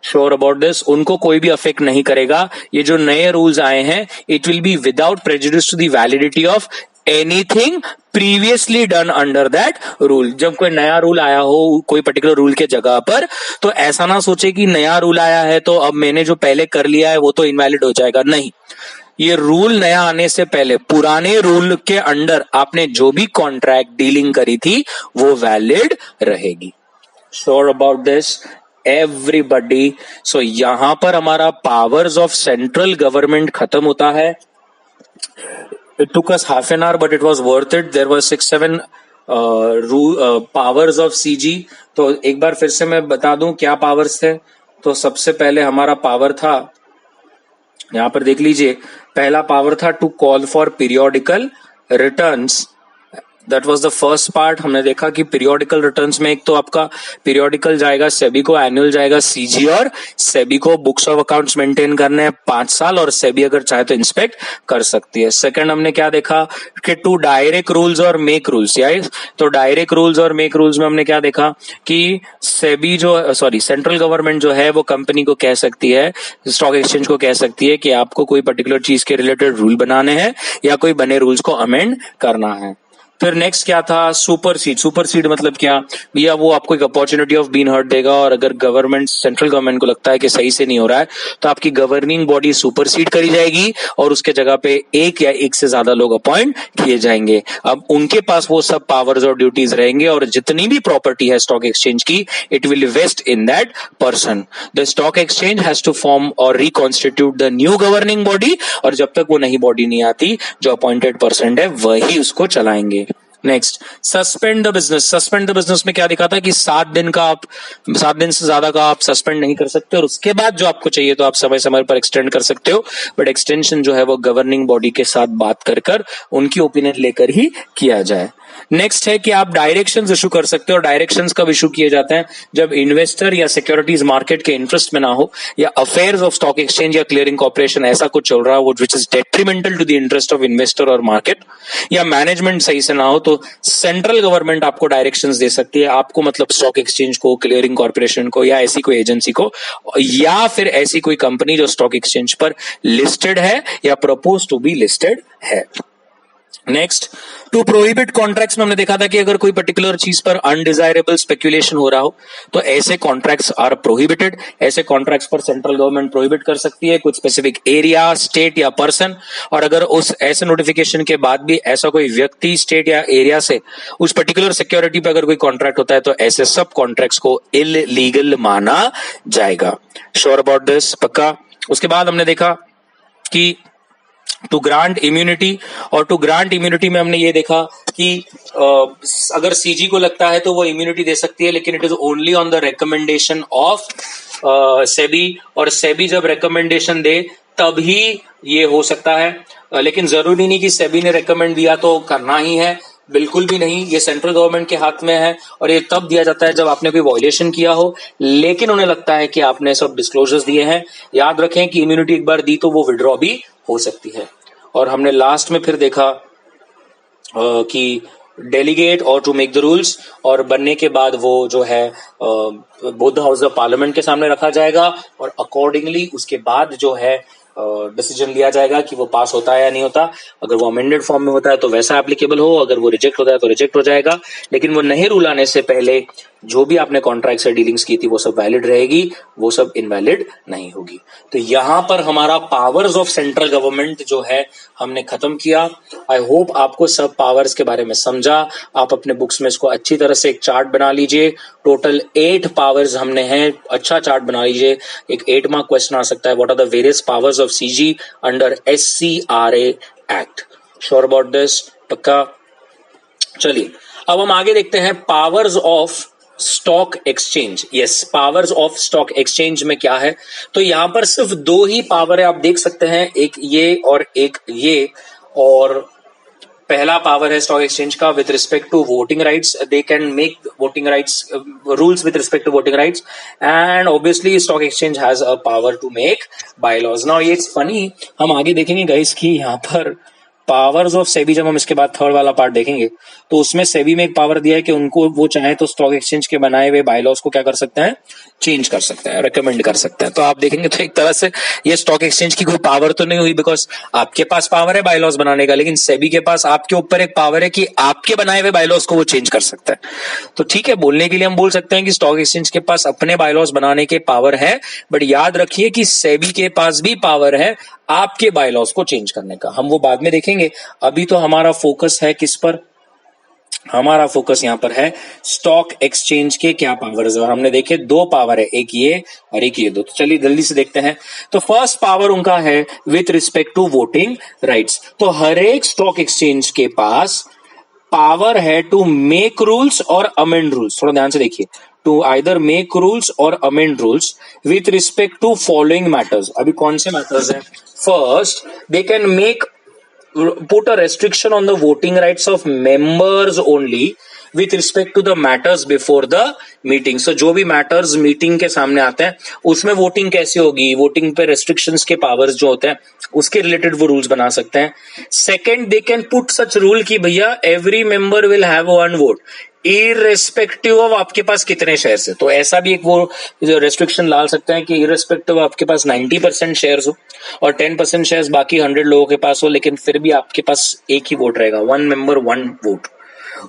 Sure about this? उनको कोई भी अफेक्ट नहीं करेगा। ये जो नए रूल्स आए हैं it will be without prejudice to the validity of anything previously done under that rule. जब कोई नया रूल आया हो कोई पर्टिकुलर रूल के जगह पर, तो ऐसा ना सोचे कि नया रूल आया है तो अब मैंने जो पहले कर लिया है वो तो इनवैलिड हो जाएगा। नहीं, ये रूल नया आने से पहले पुराने रूल के अंडर आपने जो भी कॉन्ट्रैक्ट डीलिंग करी थी वो वैलिड रहेगी। Sure about this everybody? So यहां पर हमारा पावर्स ऑफ सेंट्रल गवर्नमेंट खत्म होता है. It took us half an hour but it was worth it. There were 6-7 powers of CG. तो एक बार फिर से मैं बता दूं क्या पावर्स थे. तो सबसे पहले हमारा पावर था, यहां पर देख लीजिए, पहला पावर था to call for periodical returns. That was the first part. हमने देखा कि पीरियोडिकल रिटर्न्स में एक तो आपका पीरियोडिकल जाएगा सेबी को, एनुअल जाएगा सीजी, और सेबी को बुक्स ऑफ अकाउंट्स मेंटेन करने हैं 5 साल, और सेबी अगर चाहे तो इंस्पेक्ट कर सकती है. सेकंड हमने क्या देखा कि टू डायरेक्ट रूल्स और मेक रूल्स. तो डायरेक्ट रूल्स और मेक रूल्स में हमने क्या देखा कि सेबी जो सेंट्रल गवर्नमेंट जो है वो कंपनी को कह सकती है, स्टॉक एक्सचेंज को कह सकती है कि आपको कोई पर्टिकुलर चीज के रिलेटेड रूल बनाने हैं या कोई बने रूल्स को अमेंड करना है. फिर नेक्स्ट क्या था, सुपरसीड. सुपरसीड मतलब क्या भैया, वो आपको एक अपॉर्चुनिटी ऑफ बीन हर्ट देगा, और अगर गवर्नमेंट, सेंट्रल गवर्नमेंट को लगता है कि सही से नहीं हो रहा है तो आपकी गवर्निंग बॉडी सुपरसीड करी जाएगी और उसके जगह पे एक या एक से ज्यादा लोग अपॉइंट किए जाएंगे. अब उनके पास वो सब पावर्स और ड्यूटीज रहेंगे, और जितनी भी प्रॉपर्टी है स्टॉक एक्सचेंज की, it will vest in that person. The stock exchange has to form और reconstitute the new governing body, और जब तक वो नई बॉडी नहीं आती, जो अपॉइंटेड पर्सन है वही उसको चलाएंगे. Next, suspend the business. Suspend the business में क्या दिखा था कि 7 दिन से ज्यादा का आप सस्पेंड नहीं कर सकते, और उसके बाद जो आपको चाहिए तो आप समय समय पर एक्सटेंड कर सकते हो, बट एक्सटेंशन जो है वो गवर्निंग बॉडी के साथ बात कर उनकी ओपिनियन लेकर ही किया जाए. नेक्स्ट है कि आप डायरेक्शंस इशू कर सकते हो. डायरेक्शंस कब इशू किए जाते हैं, जब इन्वेस्टर या सिक्योरिटीज मार्केट के इंटरेस्ट में ना हो, या अफेयर्स ऑफ स्टॉक एक्सचेंज या क्लियरिंग कॉर्पोरेशन ऐसा कुछ चल रहा हो which is detrimental to the interest of investor और मार्केट, या मैनेजमेंट सही से ना हो, तो सेंट्रल गवर्नमेंट आपको डायरेक्शंस दे सकती है. आपको मतलब स्टॉक एक्सचेंज को, क्लियरिंग कॉर्पोरेशन को, या ऐसी कोई एजेंसी को, या फिर ऐसी कोई कंपनी जो स्टॉक एक्सचेंज पर लिस्टेड है या प्रपोज टू बी लिस्टेड है. नेक्स्ट, टू प्रोहिबिट कॉन्ट्रैक्ट्स में हमने देखा था कि अगर कोई पर्टिकुलर चीज पर अनडिजायरेबल स्पेक्यूलेशन हो रहा हो तो ऐसे कॉन्ट्रैक्ट्स आर प्रोहिबिटेड. ऐसे कॉन्ट्रैक्ट्स पर सेंट्रल गवर्नमेंट प्रोहिबिट कर सकती है कुछ स्पेसिफिक एरिया, स्टेट या पर्सन, और अगर उस ऐसे नोटिफिकेशन के बाद भी ऐसा कोई व्यक्ति, स्टेट या एरिया से उस पर्टिकुलर सिक्योरिटी पर अगर कोई कॉन्ट्रैक्ट होता है तो ऐसे सब कॉन्ट्रैक्ट्स को इलीगल माना जाएगा. Sure about this? पक्का? उसके बाद हमने देखा कि टू ग्रांट इम्यूनिटी, और टू ग्रांट इम्यूनिटी में हमने ये देखा कि अगर सीजी को लगता है तो वो इम्यूनिटी दे सकती है, लेकिन it is only on the recommendation of SEBI, और सेबी जब रिकमेंडेशन दे तभी ये हो सकता है. लेकिन जरूरी नहीं कि सेबी ने रिकमेंड दिया तो करना ही है, बिल्कुल भी नहीं. ये सेंट्रल गवर्नमेंट के हाथ में है, और ये तब दिया जाता है जब आपने कोई वायलेशन किया हो, लेकिन उन्हें लगता है कि आपने सब डिस्क्लोजर्स दिए हैं. याद रखें कि इम्यूनिटी एक बार दी तो वो विड्रॉ भी हो सकती है. और हमने लास्ट में फिर देखा कि डेलीगेट और टू मेक द रूल्स, और बनने के बाद वो जो है both the house of parliament के सामने रखा जाएगा, और अकॉर्डिंगली उसके बाद जो है डिसीजन लिया जाएगा कि वो पास होता है या नहीं होता. अगर वो अमेंडेड फॉर्म में होता है तो वैसा एप्लीकेबल हो, अगर वो रिजेक्ट होता है तो रिजेक्ट हो जाएगा. लेकिन वो नए रूल आने से पहले जो भी आपने कॉन्ट्रैक्ट से डीलिंग्स की थी वो सब वैलिड रहेगी, वो सब इनवैलिड नहीं होगी. तो यहां पर हमारा पावर्स ऑफ सेंट्रल गवर्नमेंट जो है हमने खत्म किया. आई होप आपको सब पावर्स के बारे में समझा. आप अपने बुक्स में इसको अच्छी तरह से एक चार्ट बना लीजिए. टोटल 8 पावर्स हमने हैं, अच्छा चार्ट बना लीजिए. एक 8 मार्क क्वेश्चन आ सकता है, what are the various powers of CG under SCRA act. Sure about this? पक्का? चलिए अब हम आगे देखते हैं powers of stock exchange. Yes, powers of stock exchange में क्या है, तो यहां पर सिर्फ 2 ही पावर है, आप देख सकते हैं, एक ये और एक ये. और पहला पावर है स्टॉक एक्सचेंज का with respect to voting rights. They can make voting rights rules with respect to voting rights, and obviously stock exchange has a power to make bylaws. Now ये इट्स फनी, हम आगे देखेंगे guys कि यहां पर powers of SEBI, जब हम इसके बाद थर्ड वाला पार्ट देखेंगे तो उसमें सेबी में एक पावर दिया है कि उनको वो चाहे तो स्टॉक एक्सचेंज के बनाए हुए बायलॉज को क्या कर सकते हैं, चेंज कर सकते हैं, रिकमेंड कर सकते हैं. तो आप देखेंगे तो एक तरह से ये स्टॉक एक्सचेंज की कोई पावर तो नहीं हुई, बिकॉज आपके पास पावर है बायलॉज बनाने का, लेकिन सेबी के पास आपके ऊपर एक पावर है कि आपके बनाए हुए बायलॉज को वो चेंज कर सकता है. तो ठीक है, बोलने के लिए हम बोल सकते हैं कि स्टॉक एक्सचेंज के पास अपने बायलॉज बनाने के पावर है, बट याद रखिए कि सेबी के पास भी पावर है आपके बायलॉज को चेंज करने का. हम वो बाद में देखेंगे. अभी तो हमारा फोकस है किस पर, हमारा फोकस यहाँ पर है स्टॉक एक्सचेंज के क्या पावर्स है, और हमने देखे दो पावर है, एक ये और एक ये दो। तो चलिए जल्दी से देखते हैं। तो फर्स्ट पावर उनका है with respect to voting rights. तो हर एक स्टॉक एक्सचेंज के पास पावर है टू मेक रूल्स और अमेंड रूल्स। थोड़ा ध्यान से देखिए, टू आइदर मेक रूल्स और amend rules with respect to following matters. अभी कौन से मैटर्स हैं? First, they can make put a restriction on the voting rights of members only with respect to the matters before the meeting. So जो भी matters meeting के सामने आते हैं उसमें voting कैसे होगी, voting पे restrictions के powers जो होते हैं उसके related वो rules बना सकते हैं. Second, they can put such rule कि भैया every member will have one vote irrespective of आपके पास कितने शेयर्स है. तो ऐसा भी एक वो रेस्ट्रिक्शन डाल सकते हैं कि इररेस्पेक्टिव आपके पास 90% शेयर्स हो और 10% शेयर्स बाकी 100 लोगों के पास हो, लेकिन फिर भी आपके पास एक ही वोट रहेगा, one member one vote.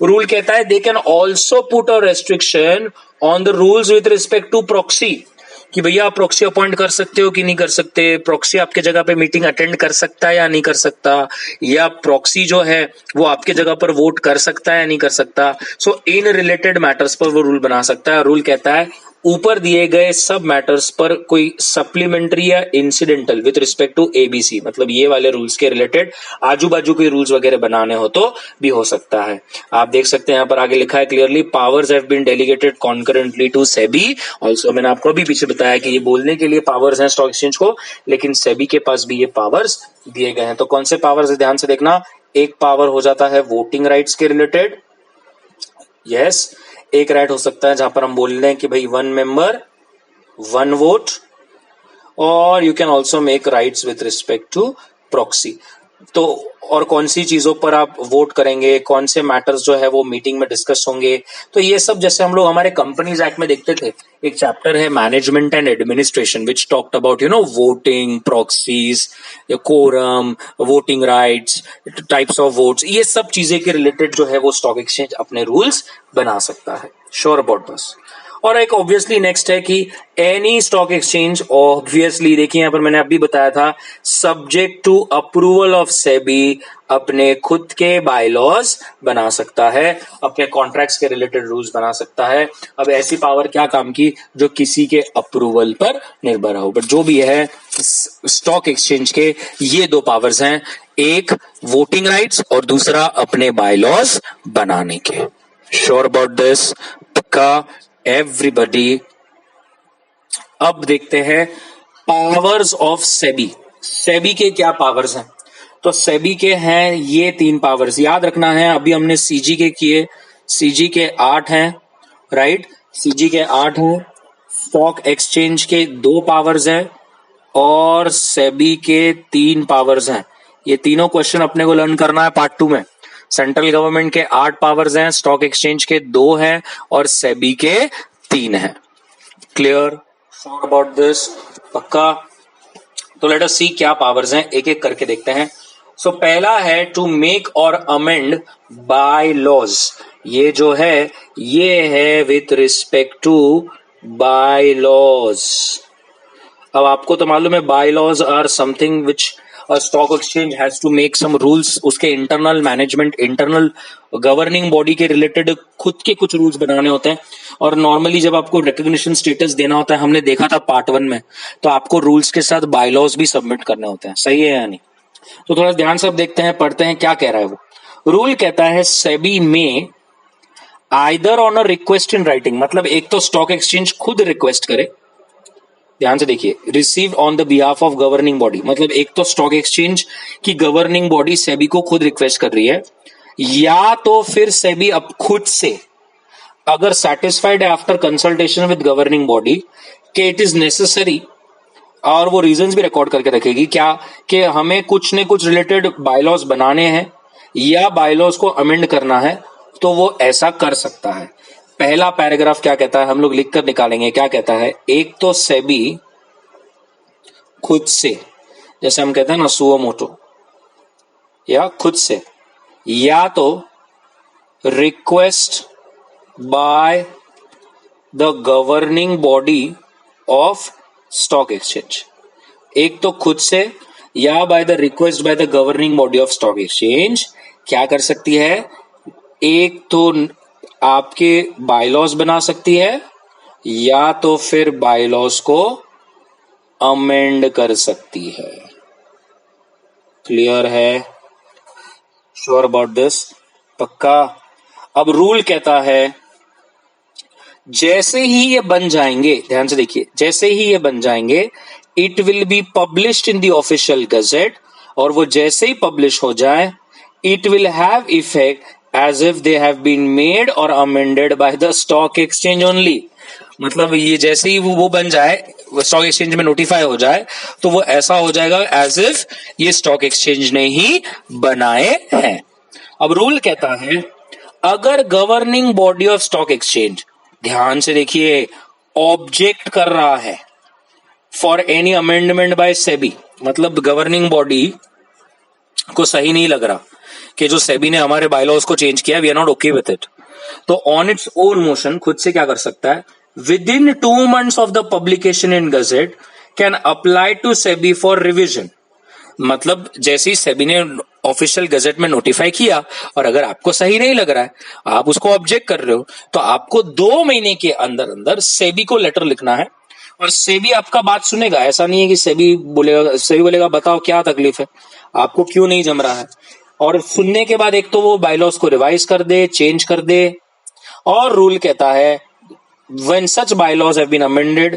Rule कहता है they can also put a restriction on the rules with respect to proxy कि भैया आप प्रॉक्सी अपॉइंट कर सकते हो कि नहीं कर सकते, प्रॉक्सी आपके जगह पे मीटिंग अटेंड कर सकता है या नहीं कर सकता, या प्रॉक्सी जो है वो आपके जगह पर वोट कर सकता है या नहीं कर सकता. सो इन रिलेटेड मैटर्स पर वो रूल बना सकता है. रूल कहता है ऊपर दिए गए सब मैटर्स पर कोई सप्लीमेंट्री या incidental with respect to ABC, मतलब ये वाले रूल्स के रिलेटेड आजू बाजू के रूल्स वगैरह बनाने हो तो भी हो सकता है. आप देख सकते हैं यहाँ पर आगे लिखा है clearly, powers have been delegated concurrently to SEBI also. मैंने आपको अभी पीछे बताया कि ये बोलने के लिए पावर्स हैं स्टॉक एक्सचेंज को, लेकिन सेबी के पास भी ये पावर्स दिए गए हैं. तो कौन से पावर्स है ध्यान से देखना. एक पावर हो जाता है वोटिंग राइट्स के रिलेटेड, यस. एक राइट हो सकता है जहां पर हम बोल रहे हैं कि भाई वन मेंबर वन वोट, और you can also make rights with respect to proxy. तो और कौन सी चीजों पर आप वोट करेंगे, कौन से मैटर्स जो है वो मीटिंग में डिस्कस होंगे, तो ये सब जैसे हम लोग हमारे कंपनीज एक्ट में देखते थे. एक चैप्टर है management and administration which talked about voting, proxies, quorum, voting rights, types of votes. ये सब चीजें के रिलेटेड जो है वो स्टॉक एक्सचेंज अपने रूल्स बना सकता है. Sure about this. और एक ऑब्वियसली नेक्स्ट है कि एनी स्टॉक एक्सचेंज ऑब्वियसली, देखिए यहां पर मैंने अभी बताया था, subject to approval of SEBI अपने खुद के बायलॉज बना सकता है, अपने कॉन्ट्रैक्ट्स के रिलेटेड रूल्स बना सकता है. अब ऐसी पावर क्या काम की जो किसी के अप्रूवल पर निर्भर हो. बट जो भी है स्टॉक एक्सचेंज के ये दो पावर्स हैं, एक वोटिंग राइट्स और दूसरा अपने बायलॉज बनाने के. श्योर अबाउट दिस पक्का एवरीबॉडी. अब देखते हैं पावर्स ऑफ सेबी. सेबी के क्या पावर्स हैं. तो सेबी के हैं ये तीन पावर्स, याद रखना है. अभी हमने सीजी के किए, सीजी के 8 हैं, राइट. सीजी के 8 हैं, स्टॉक एक्सचेंज के 2 पावर्स हैं और सेबी के 3 पावर्स हैं. ये तीनों क्वेश्चन अपने को लर्न करना है पार्ट 2 में. सेंट्रल गवर्नमेंट के 8 पावर्स हैं, स्टॉक एक्सचेंज के 2 हैं और सेबी के 3 हैं. क्लियर? श्योर अबाउट दिस पक्का. तो लेट अस सी क्या पावर्स हैं, एक एक करके देखते हैं. सो पहला है टू मेक और अमेंड बाय लॉज. ये जो है ये है with respect to bylaws. अब आपको तो मालूम है bylaws are something which stock exchange has to make some rules. उसके internal management, internal governing body के रिलेटेड खुद के कुछ रूल्स बनाने होते हैं. और नॉर्मली जब आपको रिकॉग्निशन स्टेटस देना होता है, हमने देखा था पार्ट 1 में, तो आपको रूल्स के साथ बायलॉज भी सबमिट करने होते हैं. सही है या नहीं? तो थोड़ा ध्यान से अब देखते हैं, पढ़ते हैं क्या कह रहा है वो. रूल कहता है सेबी में either on a request in writing, मतलब एक तो स्टॉक एक्सचेंज खुद रिक्वेस्ट करे. ध्यान से देखिए, receive on the behalf of governing body, मतलब एक तो स्टॉक एक्सचेंज की गवर्निंग बॉडी सेबी को खुद रिक्वेस्ट कर रही है, या तो फिर सेबी अब खुद से अगर सेटिस्फाइड है after consultation with governing body कि इट इज नेसेसरी, और वो रीजंस भी रिकॉर्ड करके रखेगी क्या कि हमें कुछ न कुछ रिलेटेड बायलॉज बनाने हैं या बायलॉज को अमेंड करना है, तो वो ऐसा कर सकता है. पहला पैराग्राफ क्या कहता है हम लोग लिख कर निकालेंगे. क्या कहता है, एक तो सेबी खुद से, जैसे हम कहते हैं ना सुओ मोटो, या खुद से, या तो request by the governing body of stock exchange. एक तो खुद से या by the request by the governing body of stock exchange क्या कर सकती है, एक तो आपके बायलॉज बना सकती है या तो फिर बायलॉज को अमेंड कर सकती है। क्लियर है? Sure about this? पक्का? अब रूल कहता है जैसे ही ये बन जाएंगे, ध्यान से देखिए, जैसे ही ये बन जाएंगे it will be published in the official gazette, और वो जैसे ही पब्लिश हो जाए it will have effect as if they have been made और amended by the stock exchange only. मतलब ये जैसे ही वो बन जाए, स्टॉक एक्सचेंज में नोटिफाई हो जाए, तो वो ऐसा हो जाएगा एज इफ ये स्टॉक एक्सचेंज ने ही बनाए हैं। अब रूल कहता है अगर governing body of stock exchange, ध्यान से देखिए, ऑब्जेक्ट कर रहा है for any amendment by SEBI, मतलब गवर्निंग बॉडी को सही नहीं लग रहा कि जो सेबी ने हमारे बायलॉज को चेंज किया, we are not okay with it, तो ऑन इट्स ओन मोशन खुद से क्या कर सकता है, within 2 months of the publication in gazette can apply to SEBI for revision. मतलब जैसे ही सेबी ने ऑफिशियल गजेट में नोटिफाई किया और अगर आपको सही नहीं लग रहा है, आप उसको ऑब्जेक्ट कर रहे हो, तो आपको 2 महीने के अंदर अंदर सेबी को लेटर लिखना है और सेबी आपका बात सुनेगा। ऐसा नहीं है कि सेबी बोलेगा बताओ क्या तकलीफ है, आपको क्यों नहीं जम रहा है, और सुनने के बाद एक तो वो बायलॉज को रिवाइज कर दे, चेंज कर दे। और रूल कहता है when such bylaws have been amended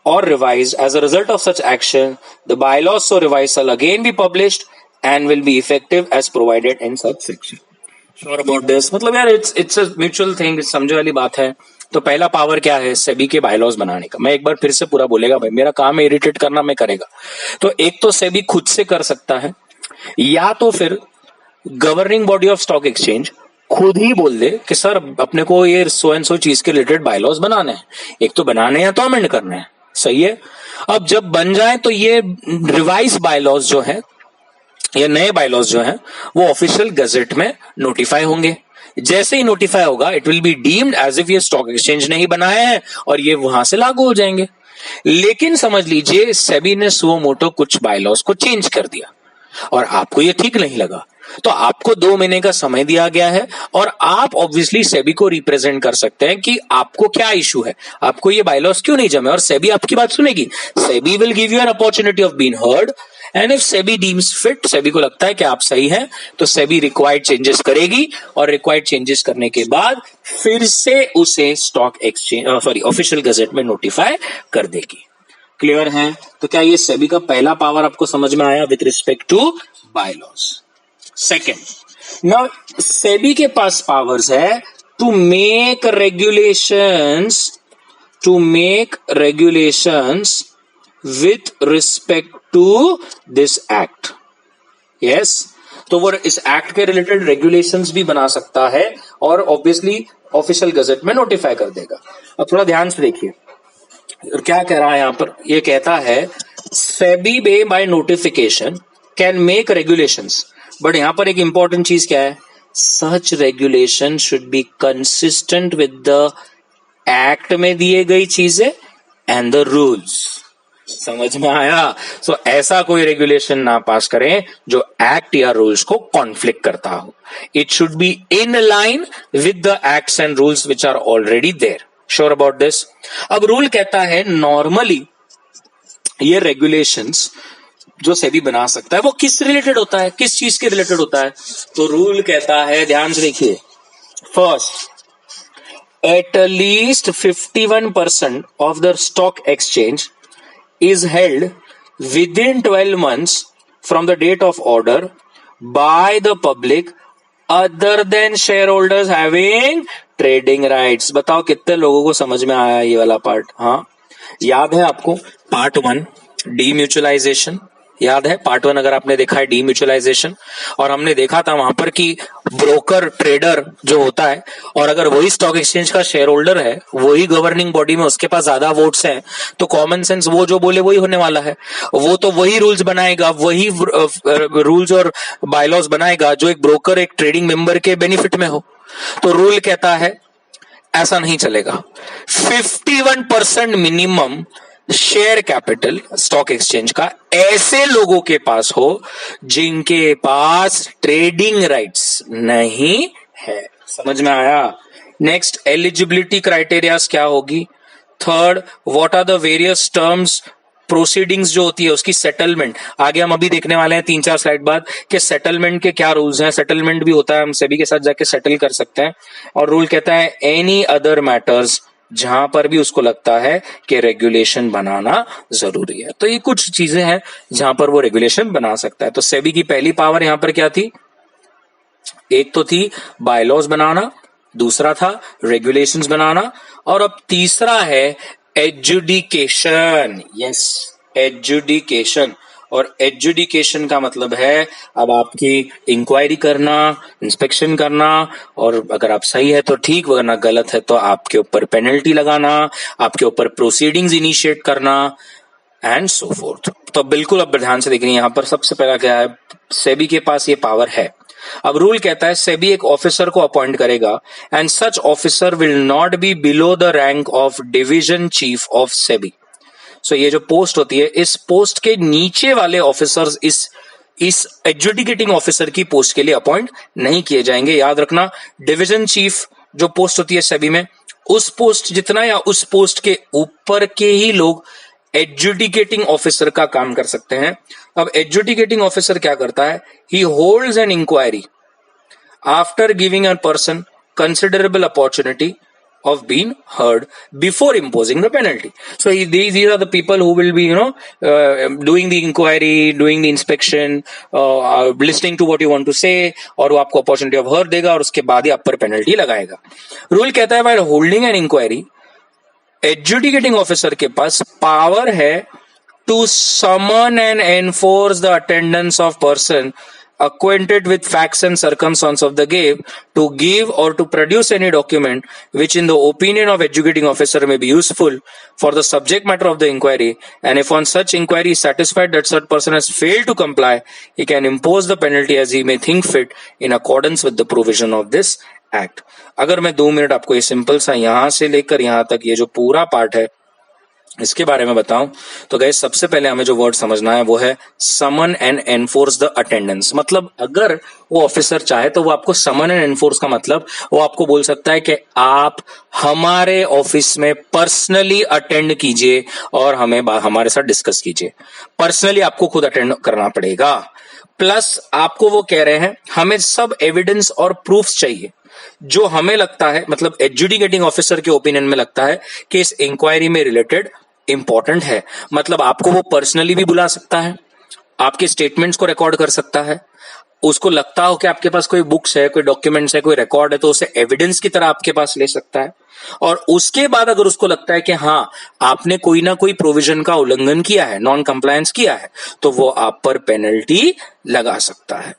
or revised as a result of such action, the bylaws so revised shall again be published and will be effective as provided in such section. Sure about this? मतलब यार it's a mutual thing, समझे वाली बात है। तो पहला power क्या है सेबी के बायलॉज बनाने का। मैं एक बार फिर से पूरा बोलेगा भाई, मेरा काम है इरिटेट करना, मैं करेगा। तो एक तो सेबी खुद से कर सकता है, या तो फिर governing body of stock exchange खुद ही बोल दे कि सर अपने को ये सो एंड सो चीज के रिलेटेड बायलॉज बनाने हैं, एक तो बनाने हैं तो अमेंड करने हैं। सही है? अब जब बन जाए तो ये रिवाइज बायलॉज जो है, ये नए बायलॉज जो हैं, वो ऑफिशियल गजेट में नोटिफाई होंगे। जैसे ही नोटिफाई होगा it will be deemed as if ये स्टॉक एक्सचेंज ने ही बनाए हैं और ये वहां से लागू हो जाएंगे। लेकिन समझ लीजिए सेबी ने सुओ मोटो कुछ बायलॉज को चेंज कर दिया और आपको ये ठीक नहीं लगा, तो आपको 2 महीने का समय दिया गया है और आप ऑब्वियसली सेबी को रिप्रेजेंट कर सकते हैं कि आपको क्या इशू है, आपको ये बायलॉज क्यों नहीं जमे, और सेबी आपकी बात सुनेगी। SEBI will give you an opportunity of being heard and if SEBI deems fit, SEBI को लगता है कि आप सही हैं, तो सेबी रिक्वायर्ड चेंजेस करेगी और रिक्वायर्ड चेंजेस करने के बाद फिर से उसे स्टॉक एक्सचेंज ऑफिशियल गजेट में नोटिफाई कर देगी। क्लियर है? तो क्या ये सेबी का पहला पावर आपको समझ में आया with respect to bylaws? Second, now SEBI के पास पावर्स है to make regulations with respect to this act. Yes, तो वो इस एक्ट के रिलेटेड रेगुलेशंस भी बना सकता है और ऑब्वियसली ऑफिशियल गजेट में नोटिफाई कर देगा। अब थोड़ा ध्यान से देखिए क्या कह रहा है यहां पर। ये कहता है SEBI by notification can make regulations, but यहां पर एक इंपॉर्टेंट चीज क्या है, such regulation should be consistent with the act में दिए गई चीजें एंड द रूल्स। समझ में आया? सो ऐसा कोई रेगुलेशन ना पास करें जो एक्ट या रूल्स को कॉन्फ्लिक्ट करता हो। It should be in line with the acts and rules which are already there. Sure about this? अब रूल कहता है नॉर्मली ये रेगुलेशंस जो सेबी बना सकता है वो किस रिलेटेड होता है, किस चीज के रिलेटेड होता है? तो रूल कहता है, ध्यान से देखिए, first, at least 51% of the stock exchange is held within 12 months from the date of order by the public other than shareholders having trading rights। बताओ कितने लोगों को समझ में आया ये वाला पार्ट? हाँ, याद है आपको पार्ट 1 डीम्यूचुअलाइजेशन, याद है पार्ट 1 अगर आपने देखा है डीम्यूचुअलाइजेशन, और हमने देखा था वहां पर कि ब्रोकर ट्रेडर जो होता है, और अगर वही स्टॉक एक्सचेंज का शेयर होल्डर है, वही गवर्निंग बॉडी में उसके पास ज्यादा वोट्स हैं, तो कॉमन सेंस वो जो बोले वही होने वाला है। वो तो वही रूल्स बनाएगा, वही रूल्स और बायलॉज बनाएगा जो एक ब्रोकर एक ट्रेडिंग मेंबर के बेनिफिट में हो। तो रूल कहता है ऐसा नहीं चलेगा। 51% minimum share capital stock exchange का ऐसे लोगों के पास हो जिनके पास ट्रेडिंग राइट्स नहीं है। समझ में आया? नेक्स्ट, एलिजिबिलिटी क्राइटेरियाज क्या होगी? Third, what are the various terms, proceedings जो होती है उसकी सेटलमेंट। आगे हम अभी देखने वाले हैं 3-4 स्लाइड बाद कि सेटलमेंट के क्या रूल्स हैं। सेटलमेंट भी होता है, हम सभी के साथ जाके सेटल कर सकते हैं। और रूल कहता है एनी अदर मैटर्स, जहां पर भी उसको लगता है कि रेगुलेशन बनाना जरूरी है। तो ये कुछ चीजें हैं जहां पर वो रेगुलेशन बना सकता है। तो सेबी की पहली पावर यहां पर क्या थी? एक तो थी बायलॉज बनाना, दूसरा था रेगुलेशंस बनाना, और अब तीसरा है एजुडिकेशन। Yes, adjudication. और एजुडिकेशन का मतलब है अब आपकी इंक्वायरी करना, इंस्पेक्शन करना, और अगर आप सही है तो ठीक, वरना गलत है तो आपके ऊपर पेनल्टी लगाना, आपके ऊपर प्रोसीडिंग्स इनिशिएट करना एंड सो फोर्थ। तो बिल्कुल अब ध्यान से देखिए, यहां पर सबसे पहला क्या है, सेबी के पास ये पावर है। अब रूल कहता है सेबी एक ऑफिसर को अपॉइंट करेगा and such officer will not be below the rank of division chief of SEBI. So ये जो पोस्ट होती है, इस पोस्ट के नीचे वाले ऑफिसर्स इस एडजुडिकेटिंग ऑफिसर की पोस्ट के लिए अपॉइंट नहीं किए जाएंगे। याद रखना, डिवीजन चीफ जो पोस्ट होती है सेबी में, उस पोस्ट जितना या उस पोस्ट के ऊपर के ही लोग एडजुडिकेटिंग ऑफिसर का काम कर सकते हैं। अब एडजुडिकेटिंग ऑफिसर क्या करता है? He holds an inquiry after giving a person considerable opportunity of being heard before imposing the penalty. So these are the people who will be, doing the inquiry, doing the inspection, listening to what you want to say, और वो आपको opportunity of heard देगा और उसके बाद ही आप पर penalty लगाएगा। रूल कहता है while holding an inquiry, adjudicating officer के पास power है to summon and enforce the attendance of person acquainted with facts and circumstances of the case, to give or to produce any document which in the opinion of adjudicating officer may be useful for the subject matter of the inquiry, and if on such inquiry is satisfied that such person has failed to comply, he can impose the penalty as he may think fit in accordance with the provision of this act. अगर मैं 2 minute आपको ये simple सा यहां से लेकर यहां तक ये जो पूरा पार्ट है इसके बारे में बताऊं तो गाइस, सबसे पहले हमें जो वर्ड समझना है वो है someone and enforce the attendance. मतलब अगर वो ऑफिसर चाहे तो वो आपको समन एंड एनफोर्स का मतलब वो आपको बोल सकता है कि आप हमारे ऑफिस में पर्सनली अटेंड कीजिए और हमें हमारे साथ डिस्कस कीजिए। पर्सनली आपको खुद अटेंड करना पड़ेगा। प्लस आपको वो कह रहे हैं हमें सब एविडेंस और प्रूफ्स चाहिए जो हमें लगता है, मतलब एडजुडिकेटिंग ऑफिसर के ओपिनियन में लगता है कि इस इंक्वायरी में रिलेटेड इंपॉर्टेंट है। मतलब आपको वो पर्सनली भी बुला सकता है, आपके स्टेटमेंट्स को रिकॉर्ड कर सकता है, उसको लगता हो कि आपके पास कोई बुक्स है, कोई डॉक्यूमेंट्स है, कोई रिकॉर्ड है तो उसे एविडेंस की तरह आपके पास ले सकता है। और उसके बाद अगर उसको लगता है कि हाँ आपने कोई ना कोई प्रोविजन का उल्लंघन किया है, नॉन कंप्लायंस किया है, तो वो आप पर पेनल्टी लगा सकता है।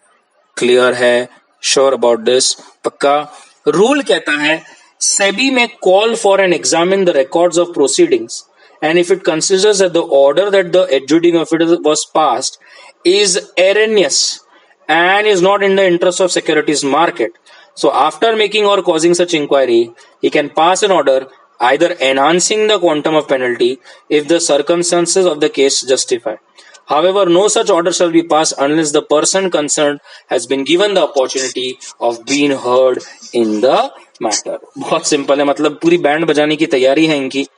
क्लियर है? Sure about this? पक्का? रूल कहता है सेबी में call for and examine the records of proceedings and if it considers that the order that the adjudicating officer was passed is erroneous and is not in the interest of securities market, so after making or causing such inquiry, he can pass an order either enhancing the quantum of penalty if the circumstances of the case justify. However, no such order shall be passed unless the person concerned has been given the opportunity of being heard in the matter. बहुत simple है, मतलब पूरी band बजाने की तैयारी है इनकी।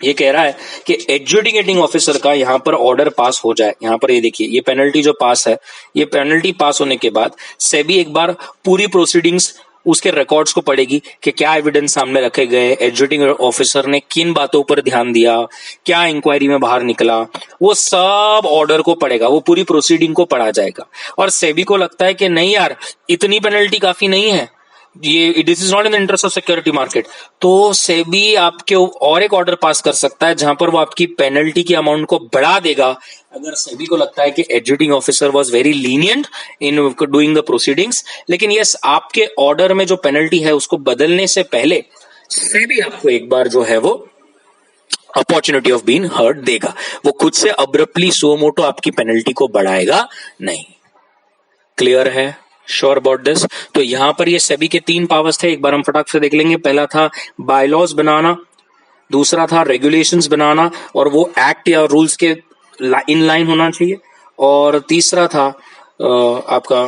ये कह रहा है कि एडजुडिकेटिंग ऑफिसर का यहां पर ऑर्डर पास हो जाए। यहां पर ये देखिए, ये पेनल्टी जो पास है, ये पेनल्टी पास होने के बाद सेबी एक बार पूरी प्रोसीडिंग्स उसके रिकॉर्ड्स को पढ़ेगी कि क्या एविडेंस सामने रखे गए, एडजुडिकेटिंग ऑफिसर ने किन बातों पर ध्यान दिया, क्या इंक्वायरी में बाहर निकला, वो सब ऑर्डर को पढ़ेगा, वो पूरी प्रोसीडिंग को पढ़ा जाएगा। और सेबी को लगता है कि नहीं यार, इतनी पेनल्टी काफी नहीं है, ये this is not in the interest of security market, तो सेबी आपके और एक ऑर्डर पास कर सकता है जहां पर वो आपकी पेनल्टी की अमाउंट को बढ़ा देगा। अगर सेबी को लगता है कि adjudicating officer was very lenient in doing the proceedings, लेकिन यस, आपके ऑर्डर में जो पेनल्टी है उसको बदलने से पहले सेबी आपको एक बार जो है वो अपॉर्चुनिटी ऑफ बीइंग हर्ड देगा। वो खुद से अब्रप्टली सो मोटो आपकी पेनल्टी को बढ़ाएगा नहीं। क्लियर है? Sure about this? तो यहां पर ये सेबी के 3 पावर्स थे, एक बार हम फटाक से देख लेंगे। पहला था बायलॉज बनाना, दूसरा था रेगुलेशंस बनाना और वो एक्ट या रूल्स के इन लाइन होना चाहिए, और तीसरा था आपका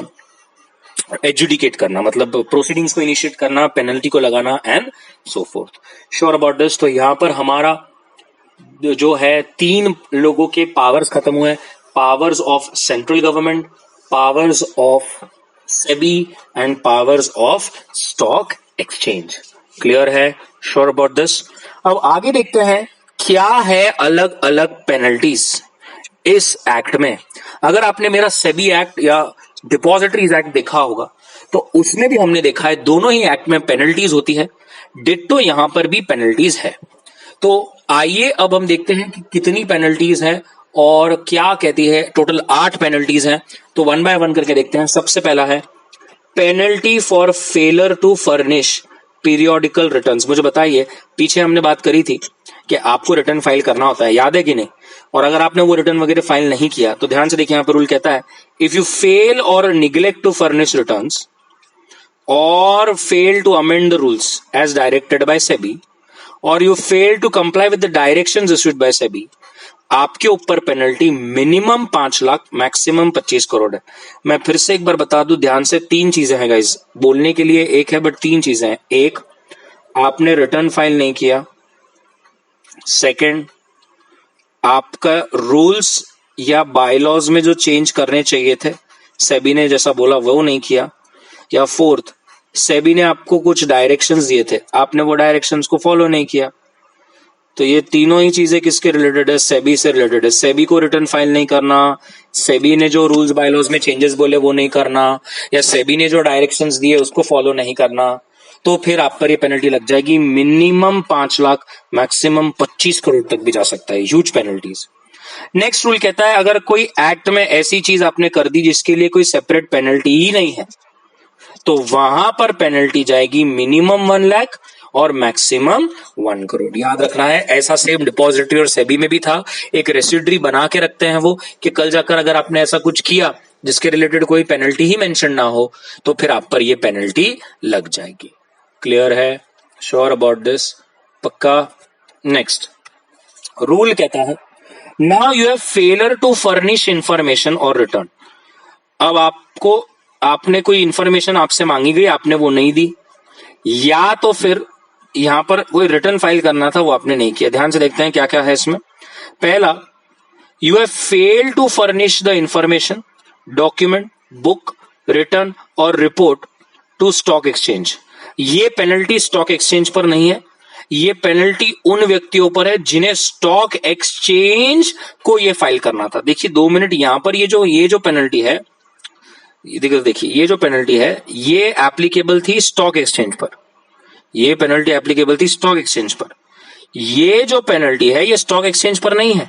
एजुडिकेट करना, मतलब प्रोसीडिंग्स को इनिशिएट करना, पेनल्टी को लगाना and so fourth. Sure about this. तो यहां पर हमारा जो है 3 लोगों के पावर्स खत्म हुए, powers of central government, powers of SEBI and powers of stock exchange. Clear है? Sure about this. अब आगे देखते हैं क्या है अलग अलग पेनल्टीज इस एक्ट में। अगर आपने मेरा सेबी एक्ट या डिपॉजिटरीज एक्ट देखा होगा तो उसमें भी हमने देखा है दोनों ही एक्ट में पेनल्टीज होती है, डिट्टो यहां पर भी पेनल्टीज है। तो आइए अब हम देखते हैं कि कितनी पेनल्टीज है और क्या कहती है। टोटल 8 पेनल्टीज हैं, तो 1 बाय 1 करके देखते हैं। सबसे पहला है penalty for failure to furnish periodical returns. मुझे बताइए, पीछे हमने बात करी थी कि आपको रिटर्न फाइल करना होता है, याद है कि नहीं? और अगर आपने वो रिटर्न वगैरह फाइल नहीं किया तो ध्यान से देखिए, यहां पर रूल कहता है इफ यू फेल और निग्लेक्ट टू फर्निश रिटर्न्स और fail to amend the rules as directed by SEBI और you fail to comply with the directions issued by SEBI, आपके ऊपर penalty minimum 5 lakh, maximum 25 crore है। मैं फिर से एक बार बता दूं ध्यान से, 3 चीजें हैं गाइस, बोलने के लिए एक है बट 3 चीजें हैं। एक, आपने रिटर्न फाइल नहीं किया। सेकंड, आपका रूल्स या बायलॉज में जो चेंज करने चाहिए थे सेबी ने जैसा बोला वो नहीं किया। या फोर्थ, सेबी ने आपको कुछ डायरेक्शंस दिए थे, आपने वो डायरेक्शंस को फॉलो नहीं किया। तो ये तीनों ही चीजें किसके रिलेटेड है? सेबी से रिलेटेड है। सेबी को रिटर्न फाइल नहीं करना, सेबी ने जो रूल्स बायलॉज में चेंजेस बोले वो नहीं करना, या सेबी ने जो डायरेक्शंस दिए उसको फॉलो नहीं करना, तो फिर आप पर ये पेनल्टी लग जाएगी। मिनिमम 5 लाख, मैक्सिमम 25 करोड़ तक भी जा सकता है। Huge penalties. नेक्स्ट रूल कहता है अगर कोई एक्ट में ऐसी चीज आपने कर दी जिसके लिए कोई सेपरेट पेनल्टी ही नहीं है तो वहां पर पेनल्टी जाएगी मिनिमम 1 लाख और मैक्सिमम 1 करोड़। याद रखना है, ऐसा सेम डिपॉजिटरी और सेबी में भी था। एक रेसिड्री बना के रखते हैं वो कि कल जाकर अगर आपने ऐसा कुछ किया जिसके रिलेटेड कोई पेनल्टी ही मेंशन ना हो तो फिर आप पर ये पेनल्टी लग जाएगी। क्लियर है? Sure about this? पक्का? नेक्स्ट रूल कहता है now you have failure to furnish information और रिटर्न। अब आपने कोई इंफॉर्मेशन आपसे मांगी गई, आपने वो नहीं दी, या तो फिर यहां पर कोई रिटर्न फाइल करना था वो आपने नहीं किया। ध्यान से देखते हैं क्या क्या है इसमें। पहला, you have failed to furnish the information, document, book, return और रिपोर्ट टू स्टॉक एक्सचेंज। ये पेनल्टी स्टॉक एक्सचेंज पर नहीं है, ये पेनल्टी उन व्यक्तियों पर है जिन्हें स्टॉक एक्सचेंज को ये फाइल करना था। देखिए 2 मिनट, यहां पर ये जो पेनल्टी है, देखिए ये जो पेनल्टी है ये एप्लीकेबल थी स्टॉक एक्सचेंज पर, ये पेनल्टी एप्लीकेबल थी स्टॉक एक्सचेंज पर। ये जो पेनल्टी है ये स्टॉक एक्सचेंज पर नहीं है,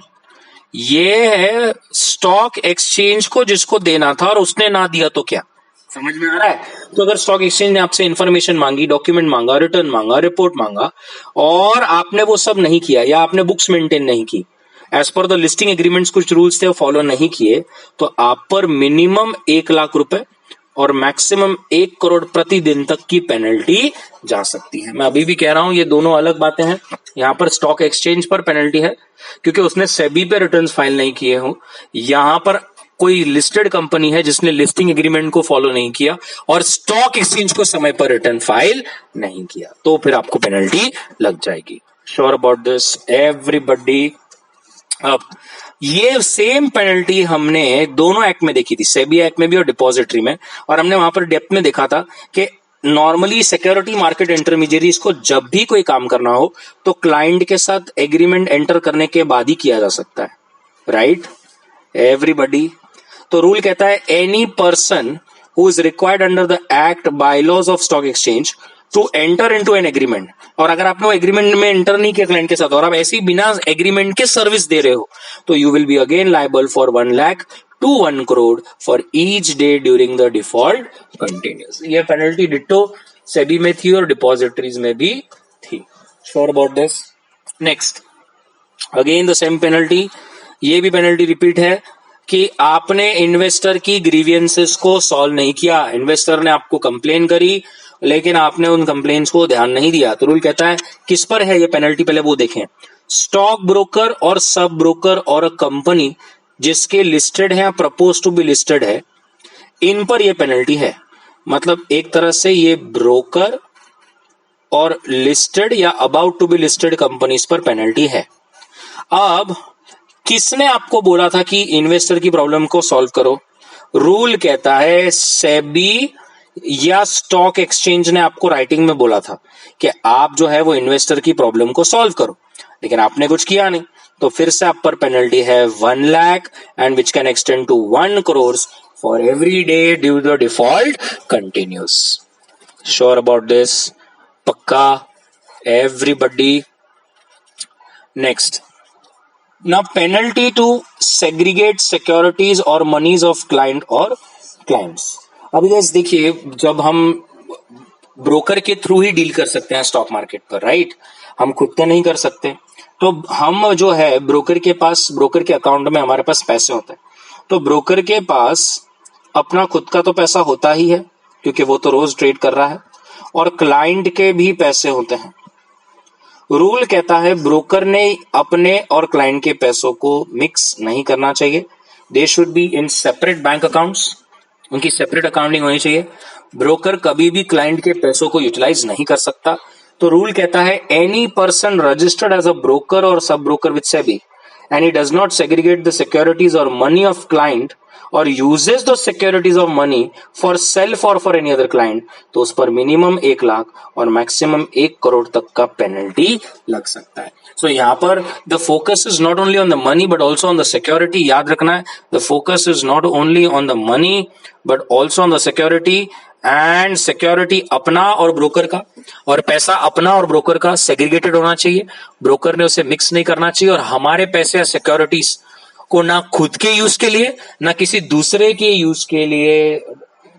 ये है स्टॉक एक्सचेंज को जिसको देना था और उसने ना दिया तो क्या। समझ में आ रहा है? तो अगर स्टॉक एक्सचेंज ने आपसे इंफॉर्मेशन मांगी, डॉक्यूमेंट मांगा, रिटर्न मांगा, रिपोर्ट मांगा और आपने वो सब नहीं किया या आपने बुक्स मेंटेन नहीं की, as per the listing agreements कुछ रूल्स थे वो फॉलो नहीं किए, तो आप पर मिनिमम 1 लाख रुपए और मैक्सिमम 1 करोड़ प्रतिदिन तक की पेनल्टी जा सकती है। मैं अभी भी कह रहा हूं ये दोनों अलग बातें हैं। यहां पर स्टॉक एक्सचेंज पर पेनल्टी है क्योंकि उसने सेबी पे रिटर्न्स फाइल नहीं किए हो। यहां पर कोई लिस्टेड कंपनी है जिसने लिस्टिंग एग्रीमेंट को फॉलो नहीं किया और स्टॉक एक्सचेंज को समय पर रिटर्न फाइल नहीं किया, तो फिर आपको पेनल्टी लग जाएगी। Sure about this everybody? अब ये सेम पेनल्टी हमने दोनों एक्ट में देखी थी, सेबी एक्ट में भी और डिपॉजिटरी में, और हमने वहां पर डेप्थ में देखा था कि नॉर्मली सिक्योरिटी मार्केट इंटरमीडियरीज को जब भी कोई काम करना हो तो क्लाइंट के साथ एग्रीमेंट एंटर करने के बाद ही किया जा सकता है। Right everybody? तो रूल कहता है any person who is required under the act bylaws of stock exchange to enter into an agreement, और अगर आपने वो एग्रीमेंट में एंटर नहीं किया क्लाइंट के साथ और आप ऐसे ही बिना एग्रीमेंट के सर्विस दे रहे हो तो you will be again liable for 1 lakh to 1 crore for each day during the default continues. ये पेनल्टी डिट्टो सेबी में थी और डिपॉजिटरीज में भी थी। Sure about this? Next again the same penalty, ये भी पेनल्टी रिपीट है कि आपने इन्वेस्टर की ग्रीवियंसेस को सॉल्व नहीं किया। इन्वेस्टर ने आपको कंप्लेन करी लेकिन आपने उन कंप्लेन्स को ध्यान नहीं दिया, तो रूल कहता है किस पर है ये पेनल्टी, पहले वो देखें। स्टॉक ब्रोकर और सब ब्रोकर और कंपनी जिसके लिस्टेड है या प्रपोज टू बी लिस्टेड है, इन पर यह पेनल्टी है। मतलब एक तरह से ये ब्रोकर और लिस्टेड या about to be listed companies पर पेनल्टी है। अब किसने आपको बोला था कि इन्वेस्टर की प्रॉब्लम को सॉल्व करो? रूल कहता है, सेबी या स्टॉक एक्सचेंज ने आपको राइटिंग में बोला था कि आप जो है वो इन्वेस्टर की प्रॉब्लम को सॉल्व करो, लेकिन आपने कुछ किया नहीं, तो फिर से आप पर पेनल्टी है 1 lakh and which can extend to 1 crore for every day due the default continues. Sure about this? पक्का? Everybody? Next, now penalty to segregate securities or monies of client or clients। अभी guys देखिए, जब हम ब्रोकर के through ही deal कर सकते हैं stock market पर, राइट? हम खुद तो नहीं कर सकते, तो हम जो है ब्रोकर के पास, ब्रोकर के अकाउंट में हमारे पास पैसे होते हैं, तो ब्रोकर के पास अपना खुद का तो पैसा होता ही है क्योंकि वो तो रोज ट्रेड कर रहा है, और क्लाइंट के भी पैसे होते हैं। रूल कहता है ब्रोकर ने अपने और क्लाइंट के पैसों को मिक्स नहीं करना चाहिए। They should be in separate bank accounts, उनकी सेपरेट अकाउंटिंग होनी चाहिए। ब्रोकर कभी भी क्लाइंट के पैसों को यूटिलाइज नहीं कर सकता। तो रूल कहता है any person registered as a broker और sub broker with SEBI and he does not segregate the securities or money of client or uses those securities or money for self or for any other client, तो उस पर minimum 1 lakh और maximum 1 crore तक का penalty लग सकता है। सो यहाँ पर the focus is not only on the money but also on the security. याद रखना है, the focus is not only on the money but also on the security, and security अपना और ब्रोकर का, और पैसा अपना और ब्रोकर का सेग्रीगेटेड होना चाहिए। ब्रोकर ने उसे मिक्स नहीं करना चाहिए, और हमारे पैसे या सिक्योरिटीज को ना खुद के यूज के लिए ना किसी दूसरे के यूज के लिए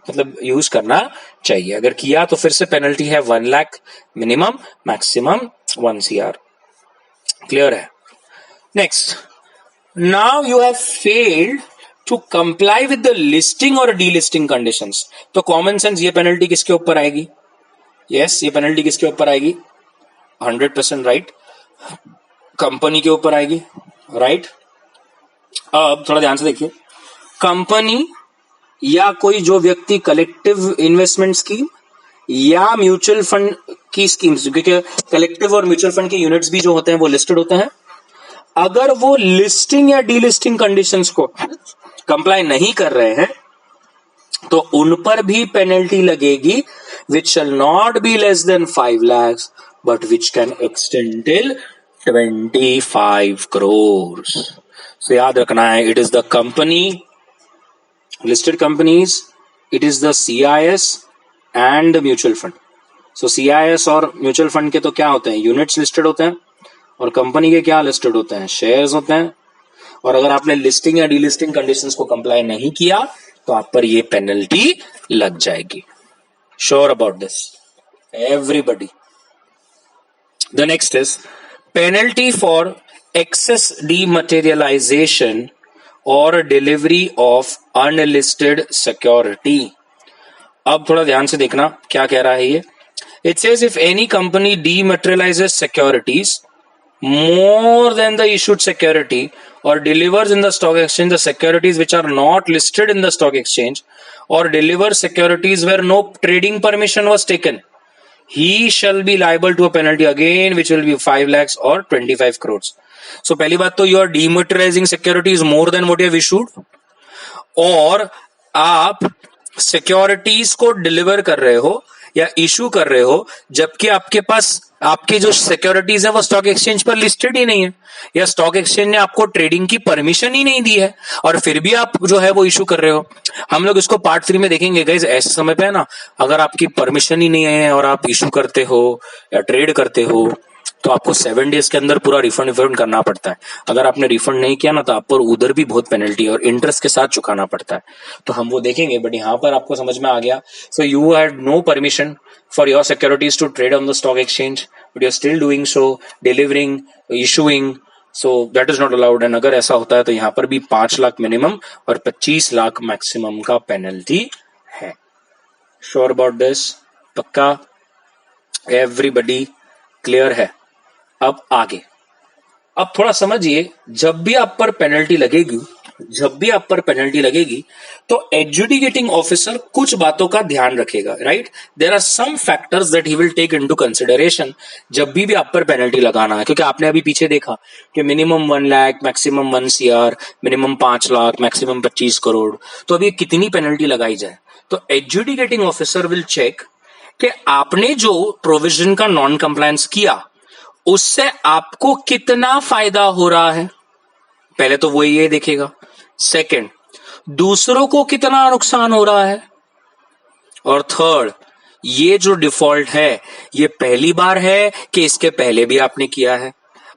मतलब यूज करना चाहिए। अगर किया तो फिर से पेनल्टी है 1 lakh minimum, maximum 1 CR। Clear है? Next, now you have failed to comply with the listing और डीलिस्टिंग कंडीशंस। तो कॉमन सेंस ये पेनल्टी किसके ऊपर आएगी? यस, ये पेनल्टी किसके ऊपर आएगी? 100% राइट, कंपनी के ऊपर आएगी, राइट? अब थोड़ा ध्यान से देखिए, कंपनी या कोई जो व्यक्ति कलेक्टिव इन्वेस्टमेंट स्कीम या म्यूचुअल फंड की स्कीम्स, क्योंकि कलेक्टिव और म्यूचुअल फंड के यूनिट्स भी जो होते हैं वो लिस्टेड होते हैं, अगर वो लिस्टिंग या डीलिस्टिंग कंडीशंस को कंप्लाई नहीं कर रहे हैं तो उन पर भी पेनल्टी लगेगी, which shall not be less than 5 lakhs but which can extend till 25 crores। So याद रखना है, it is the company, listed companies, it is the CIS and the mutual fund. So CIS और mutual fund के तो क्या होते हैं? Units listed होते हैं, और कंपनी के क्या लिस्टेड होते हैं? शेयर्स होते हैं। और अगर आपने लिस्टिंग या डीलिस्टिंग कंडीशंस को कंप्लाई नहीं किया तो आप पर ये पेनल्टी लग जाएगी। Sure about this everybody? The next is penalty for excess dematerialisation और डिलीवरी ऑफ अनलिस्टेड सिक्योरिटी। अब थोड़ा ध्यान से देखना क्या कह रहा है ये। It says if any company dematerialises securities more than the issued security or delivers in the stock exchange the securities which are not listed in the stock exchange or delivers securities where no trading permission was taken, he shall be liable to a penalty again which will be 5 lakhs or 25 crores। So पहली बात तो you are dematerializing securities more than what you have issued, और आप securities को deliver कर रहे हो या इशू कर रहे हो जबकि आपके पास आपकी जो सिक्योरिटीज है वो स्टॉक एक्सचेंज पर लिस्टेड ही नहीं है, या स्टॉक एक्सचेंज ने आपको ट्रेडिंग की परमिशन ही नहीं दी है, और फिर भी आप जो है वो इशू कर रहे हो। हम लोग इसको पार्ट 3 में देखेंगे गाइस। ऐसे समय पे है ना, अगर आपकी परमिशन ही नहीं है और आप इशू करते हो या ट्रेड करते हो तो आपको 7 days के अंदर पूरा रिफंड करना पड़ता है। अगर आपने रिफंड नहीं किया ना तो आप पर उधर भी बहुत पेनल्टी और इंटरेस्ट के साथ चुकाना पड़ता है, तो हम वो देखेंगे। बट यहाँ पर आपको समझ में आ गया। So you had no permission for your securities to trade on the stock exchange but you are still doing so, delivering, issuing, so that is not allowed. And अगर ऐसा होता है तो यहाँ पर भी 5 लाख मिनिमम और 25 लाख मैक्सिमम का पेनल्टी है। Sure about this? पक्का? एवरीबडी क्लियर है? अब आगे, अब थोड़ा समझिए, जब भी आप पर पेनल्टी लगेगी जब भी आप पर पेनल्टी लगेगी तो एडजुडिकेटिंग ऑफिसर कुछ बातों का ध्यान रखेगा, right. There are some factors that he will take into consideration जब भी आप पर पेनल्टी लगाना है, क्योंकि आपने अभी पीछे देखा कि minimum 1 lakh, maximum 1 CR, minimum 5 lakh, maximum 25 crore. तो अभी कितनी पेनल्टी लगाई जाए, तो एडजुडिकेटिंग ऑफिसर विल चेक कि आपने जो प्रोविजन का नॉन कंप्लायंस किया उससे आपको कितना फायदा हो रहा है, पहले तो वो ये देखेगा। सेकंड, दूसरों को कितना नुकसान हो रहा है, और थर्ड, ये जो डिफॉल्ट है ये पहली बार है कि इसके पहले भी आपने किया है।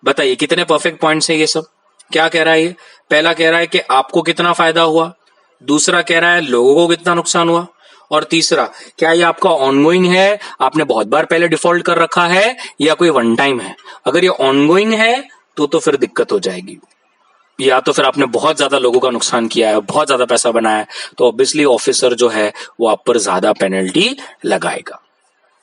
बताइए कितने परफेक्ट पॉइंट्स हैं ये सब। क्या कह रहा है ये, पहला कह रहा है कि आपको कितना फायदा हुआ, दूसरा कह रहा है लोगों को कितना नुकसान हुआ, और तीसरा क्या ये आपका ऑनगोइंग है, आपने बहुत बार पहले डिफॉल्ट कर रखा है, या कोई वन टाइम है। अगर ये ऑनगोइंग है तो फिर दिक्कत हो जाएगी, या तो फिर आपने बहुत ज्यादा लोगों का नुकसान किया है, बहुत ज्यादा पैसा बनाया है, तो ऑब्वियसली ऑफिसर जो है वो आप पर ज्यादा पेनल्टी लगाएगा।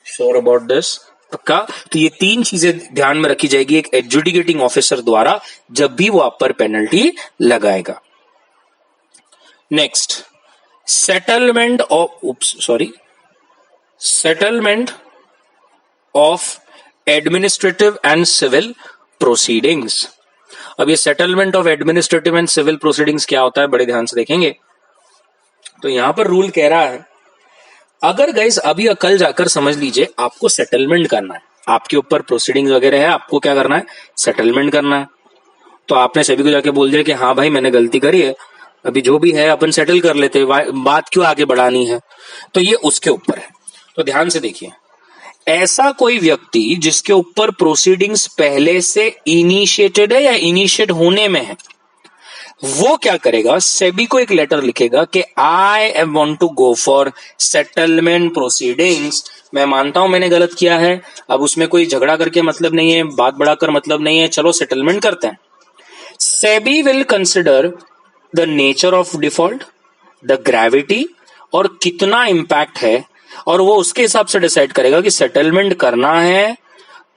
श्योर अबाउट दिस, पक्का। तो ये 3 चीजें ध्यान में रखी जाएगी एक एडजुडिकेटिंग ऑफिसर द्वारा जब भी वो आप पर पेनल्टी लगाएगा। Next, settlement of administrative and civil proceedings. अब ये settlement of administrative and civil proceedings क्या होता है, बड़े ध्यान से देखेंगे। तो यहां पर रूल कह रहा है, अगर गाइस अभी कल जाकर समझ लीजिए आपको सेटलमेंट करना है, आपके ऊपर प्रोसीडिंग्स वगैरह है, आपको क्या करना है, सेटलमेंट करना है। तो आपने सभी को जाके बोल दिया कि हाँ भाई मैंने गलती करी है, अभी जो भी है अपन सेटल कर लेते, बात क्यों आगे बढ़ानी है। तो ये उसके ऊपर है। तो ध्यान से देखिए, ऐसा कोई व्यक्ति जिसके ऊपर प्रोसीडिंग्स पहले से इनिशिएटेड है या इनिशिएट होने में है, वो क्या करेगा, सेबी को एक लेटर लिखेगा कि I want to go for settlement proceedings. मैं मानता हूं मैंने गलत किया है, अब उसमें कोई झगड़ा करके मतलब नहीं है, बात बढ़ाकर मतलब नहीं है, चलो सेटलमेंट करते हैं। SEBI will consider the nature of default, the gravity, और कितना इंपैक्ट है, और वो उसके हिसाब से डिसाइड करेगा कि सेटलमेंट करना है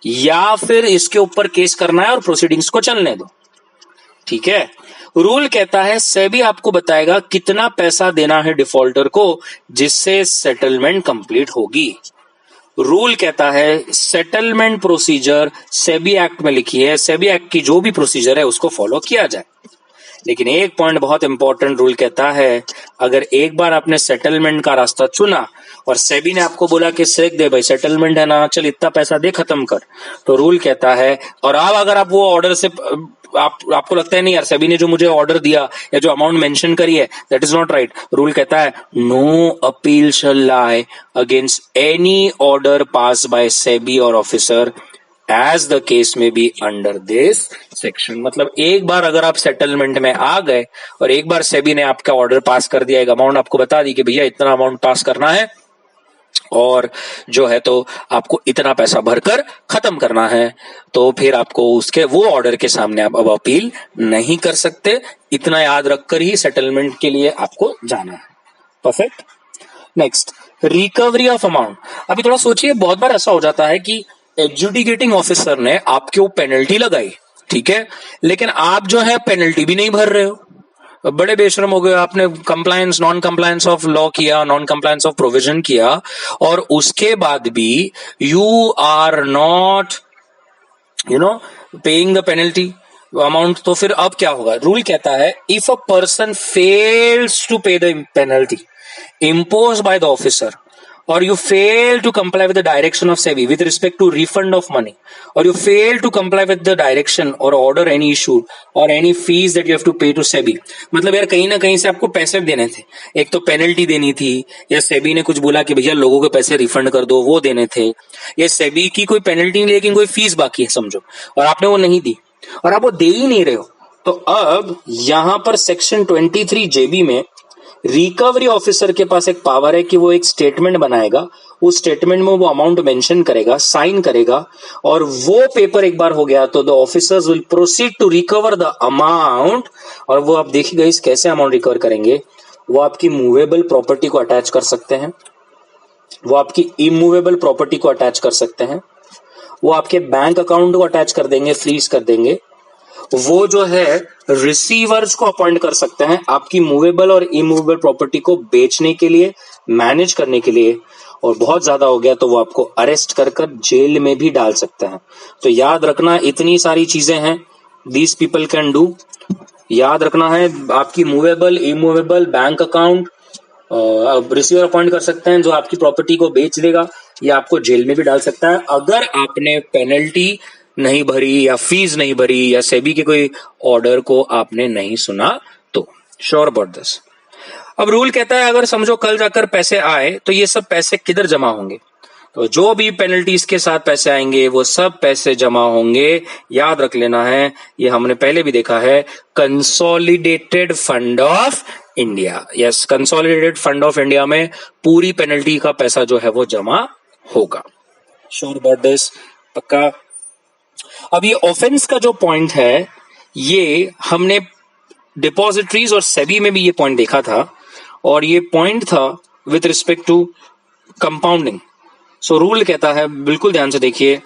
या फिर इसके ऊपर केस करना है और प्रोसीडिंग्स को चलने दो। ठीक है। रूल कहता है सेबी आपको बताएगा कितना पैसा देना है डिफॉल्टर को जिससे सेटलमेंट कंप्लीट होगी। रूल कहता है सेटलमेंट प्रोसीजर सेबी एक्ट में लिखी है, सेबी एक्ट की जो भी प्रोसीजर है उसको फॉलो किया जाए। लेकिन एक पॉइंट बहुत इंपॉर्टेंट, रूल कहता है अगर एक बार आपने सेटलमेंट का रास्ता चुना और सेबी ने आपको बोला कि सेक दे भाई सेटलमेंट है ना, चल इतना पैसा दे खत्म कर, तो रूल कहता है, और अब अगर आप वो ऑर्डर से आपको लगता है नहीं यार सेबी ने जो मुझे ऑर्डर दिया या जो अमाउंट मेंशन करी है that is not right, rule कहता है no appeal shall lie against any order passed by SEBI और officer as the case may be under this section. मतलब एक बार अगर आप सेटलमेंट में आ गए और एक बार सेबी ने आपका ऑर्डर पास कर दिया, एक अमाउंट आपको बता दी कि भैया इतना अमाउंट पास करना है और जो है तो आपको इतना पैसा भरकर खत्म करना है, तो फिर आपको उसके वो ऑर्डर के सामने आप अब अपील नहीं कर सकते। इतना याद रखकर ही सेटलमेंट के लिए आपको जाना है। Perfect. Next, recovery of amount. अभी थोड़ा सोचिए, बहुत बार ऐसा हो जाता है कि एडजुडिकेटिंग ऑफिसर ने आपके ऊपर पेनल्टी लगाई, ठीक है, लेकिन आप जो है पेनल्टी भी नहीं भर रहे हो, बड़े बेशरम हो गए, आपने compliance non compliance of law किया, नॉन कंप्लायंस ऑफ प्रोविजन किया, और उसके बाद भी you are not paying the penalty amount. तो फिर अब क्या होगा, रूल कहता है if a person fails to pay the penalty imposed by the officer, or you fail to comply with the direction of SEBI with respect to refund of money, or you fail to comply with the direction or order any issue or any fees that you have to pay to SEBI। मतलब यार कहीं ना कहीं से आपको पैसे देने थे, एक तो पेनल्टी देनी थी, या सेबी ने कुछ बोला कि भैया लोगों के पैसे रिफंड कर दो, वो देने थे, या सेबी की कोई पेनल्टी नहीं लेकिन कोई फीस बाकी है समझो, और आपने वो नहीं दी और आप वो दे ही नहीं रहे हो। तो अब यहां पर सेक्शन 23 JB में रिकवरी ऑफिसर के पास एक पावर है कि वो एक स्टेटमेंट बनाएगा, उस स्टेटमेंट में वो अमाउंट मेंशन करेगा, साइन करेगा, और वो पेपर एक बार हो गया तो the officers will proceed to recover the amount. और वो आप देखिएगा इस कैसे अमाउंट रिकवर करेंगे, वो आपकी मूवेबल प्रॉपर्टी को अटैच कर सकते हैं, वो आपकी इमूवेबल प्रॉपर्टी को अटैच कर सकते हैं, वो आपके बैंक अकाउंट को अटैच कर देंगे, फ्रीज कर देंगे, वो जो है रिसीवर्स को अपॉइंट कर सकते हैं आपकी मूवेबल और इमूवेबल प्रॉपर्टी को बेचने के लिए, मैनेज करने के लिए, और बहुत ज्यादा हो गया तो वो आपको अरेस्ट कर जेल में भी डाल सकते हैं। तो याद रखना, इतनी सारी चीजें हैं दीज पीपल कैन डू। याद रखना है आपकी movable, immovable, bank account, receiver appoint कर सकते हैं जो आपकी प्रॉपर्टी को बेच देगा, या आपको जेल में भी डाल सकता है अगर आपने पेनल्टी नहीं भरी या फीस नहीं भरी या सेबी के कोई ऑर्डर को आपने नहीं सुना तो। Sure about this. अब रूल कहता है अगर समझो कल जाकर पैसे आए तो ये सब पैसे किधर जमा होंगे? तो जो भी पेनल्टीज के साथ पैसे आएंगे वो सब पैसे जमा होंगे, याद रख लेना है, ये हमने पहले भी देखा है, consolidated fund of India. Yes, consolidated fund of India में पूरी पेनल्टी का पैसा जो है वो जमा होगा। Sure about this? पक्का? अब ये ऑफेंस का जो पॉइंट है ये हमने डिपॉजिटरीज और सेबी में भी ये पॉइंट देखा था, और ये पॉइंट था with respect to compounding. So rule कहता है, बिल्कुल ध्यान से देखिए,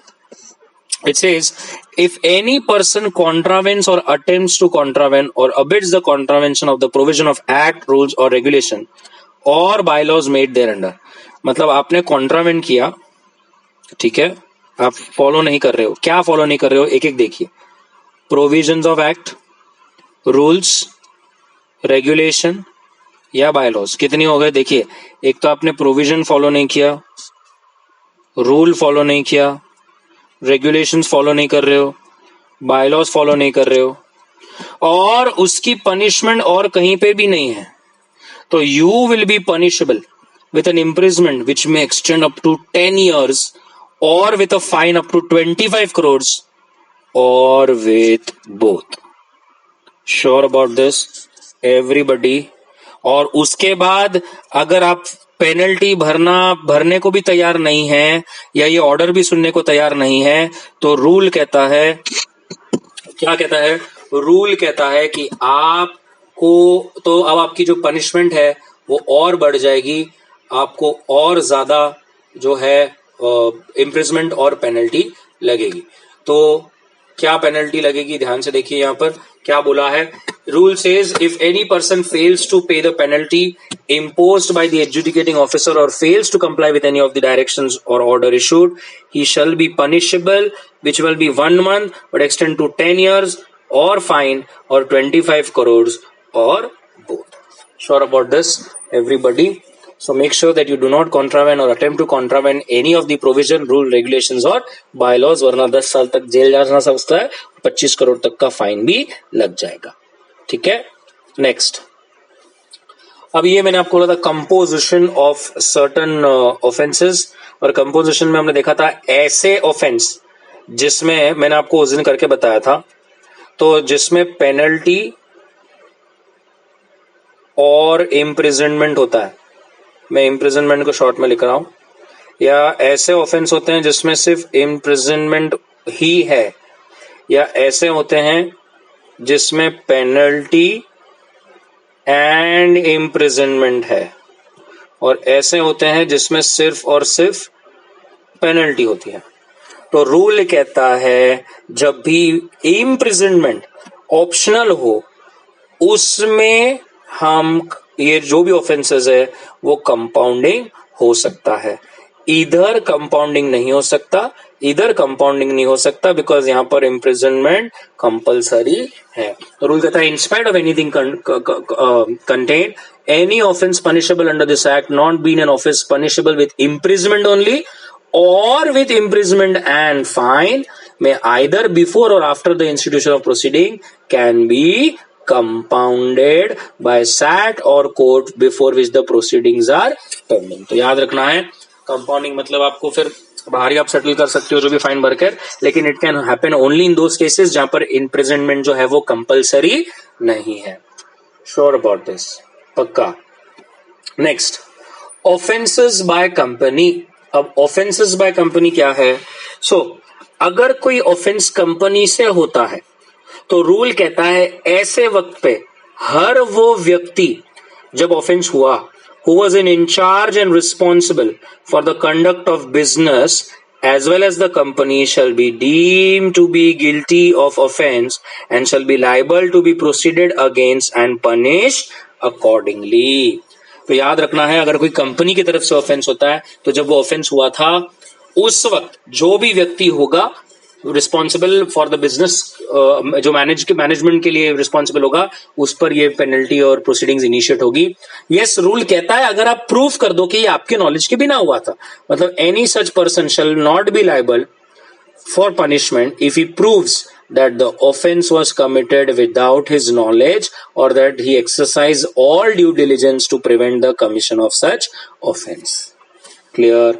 it says if any person contravenes or attempts to contravene or abets the contravention of the provision of act, rules or regulation or bylaws made thereunder, मतलब आपने कॉन्ट्रावेन किया, ठीक है, आप फॉलो नहीं कर रहे हो, क्या फॉलो नहीं कर रहे हो, एक एक देखिए, provisions of act, rules, regulation या बायलॉज। कितनी हो गए देखिए, एक तो आपने प्रोविजन फॉलो नहीं किया, रूल फॉलो नहीं किया, रेगुलेशंस फॉलो नहीं कर रहे हो, बायलॉज फॉलो नहीं कर रहे हो, और उसकी पनिशमेंट और कहीं पे भी नहीं है, तो you will be punishable with an imprisonment which may extend up to 10 years or with a fine up to 25 crores or with both. Sure about this everybody? और उसके बाद अगर आप पेनल्टी भरने को भी तैयार नहीं है या ये ऑर्डर भी सुनने को तैयार नहीं है, तो रूल कहता है, क्या कहता है? रूल कहता है कि आपको तो अब आपकी जो पनिशमेंट है वो और बढ़ जाएगी, आपको और ज्यादा जो है इम्प्रिजमेंट और पेनल्टी लगेगी। तो क्या पेनल्टी लगेगी? ध्यान से देखिए, यहां पर क्या बोला है। Rule says if any person fails to pay the penalty imposed by the adjudicating officer or fails to comply with any of the directions or order issued, he shall be punishable, which will be 1 month but extend to 10 years or fine or 25 crores or both. Sure about this everybody? So make sure that you do not contravene or attempt to contravene any of the provision, rule, regulations or bylaws, वरना 10 साल तक jail जाना सकता है, 25 करोड़ तक का fine भी लग जाएगा। ठीक है, नेक्स्ट। अब ये मैंने आपको बोला था कंपोजिशन ऑफ सर्टन ऑफेंसेस, और कंपोजिशन में हमने देखा था ऐसे ऑफेंस जिसमें मैंने आपको उस दिन करके बताया था, तो जिसमें पेनल्टी और इम्प्रिजनमेंट होता है, मैं इम्प्रिजनमेंट को शॉर्ट में लिख रहा हूं, या ऐसे ऑफेंस होते हैं जिसमें सिर्फ इम्प्रिजनमेंट ही है, या ऐसे होते हैं जिसमें पेनल्टी एंड इम्प्रिजनमेंट है, और ऐसे होते हैं जिसमें सिर्फ और सिर्फ पेनल्टी होती है। तो रूल कहता है जब भी इम्प्रिजनमेंट ऑप्शनल हो उसमें हम ये जो भी ऑफेंसेस है वो कंपाउंडिंग हो सकता है, इधर कंपाउंडिंग नहीं हो सकता, इधर कंपाउंडिंग नहीं हो सकता, बिकॉज यहां पर इम्प्रिजनमेंट कंपलसरी है। तो रूल कहता है in spite of anything contained any offence punishable under this act not been an offence punishable with imprisonment only or with imprisonment and fine may either before or after the institution of proceeding can be compounded by SAT or court before which the proceedings are pending। तो याद रखना है, compounding मतलब आपको फिर बाहर ही आप settle कर सकते हो जो भी फाइन भरकर, लेकिन it can happen only in those cases जहां पर इम्प्रिजनमेंट जो है वो कंपलसरी नहीं है। Sure about this? पक्का। Next, offences by company. अब ऑफेंसेस बाय कंपनी क्या है? अगर कोई ऑफेंस कंपनी से होता है तो रूल कहता है ऐसे वक्त पे हर वो व्यक्ति जब ऑफेंस हुआ who was in charge and responsible for the conduct of business as well as the company shall be deemed to be guilty of offense and shall be liable to be proceeded against and punished accordingly. तो याद रखना है, अगर कोई company की तरफ से offence होता है तो जब वो ऑफेंस हुआ था उस वक्त जो भी व्यक्ति होगा रिस्पॉन्सिबल फॉर द बिजनेस, जो मैनेजमेंट के लिए रिस्पॉन्सिबल होगा, उस पर ये पेनल्टी और प्रोसीडिंग्स इनिशिएट होगी. यस, रूल कहता है अगर आप प्रूफ कर दो कि ये आपके नॉलेज के बिना हुआ था, मतलब any such person shall not B liable for punishment if he proves that the offense was committed without his knowledge or that he exercised all due diligence to prevent the commission of such offense. Clear?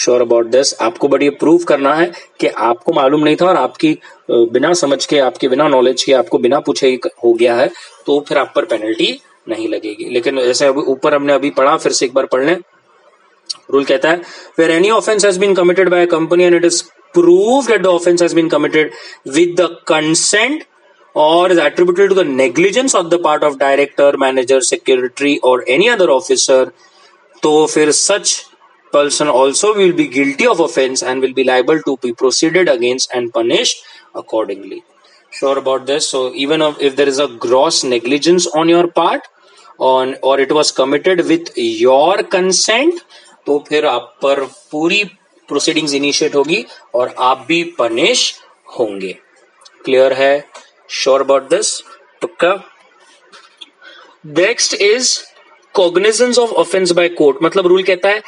Sure about this? आपको बड़ी proof करना है कि आपको मालूम नहीं था और आपकी बिना समझ के, आपके बिना नॉलेज के, आपको बिना पूछे हो गया है, तो फिर आप पर पेनल्टी नहीं लगेगी. लेकिन जैसे ऊपर हमने अभी पढ़ा, फिर से एक बार पढ़ लें. रूल कहता है where any offense has been committed by a company and it is proved that the offense has been committed with the consent or is attributed to the negligence on the part of director, manager, secretary or any other officer, तो फिर such person also will be guilty of offense and will be liable to be proceeded against and punished accordingly. Sure about this? So even if there is a gross negligence on your part or it was committed with your consent, तो फिर आप पर पूरी proceedings initiate होगी और आप भी punish होंगे. क्लियर है? Sure about this? पक्का? Next is cognizance of offence by court. मतलब रूल कहता है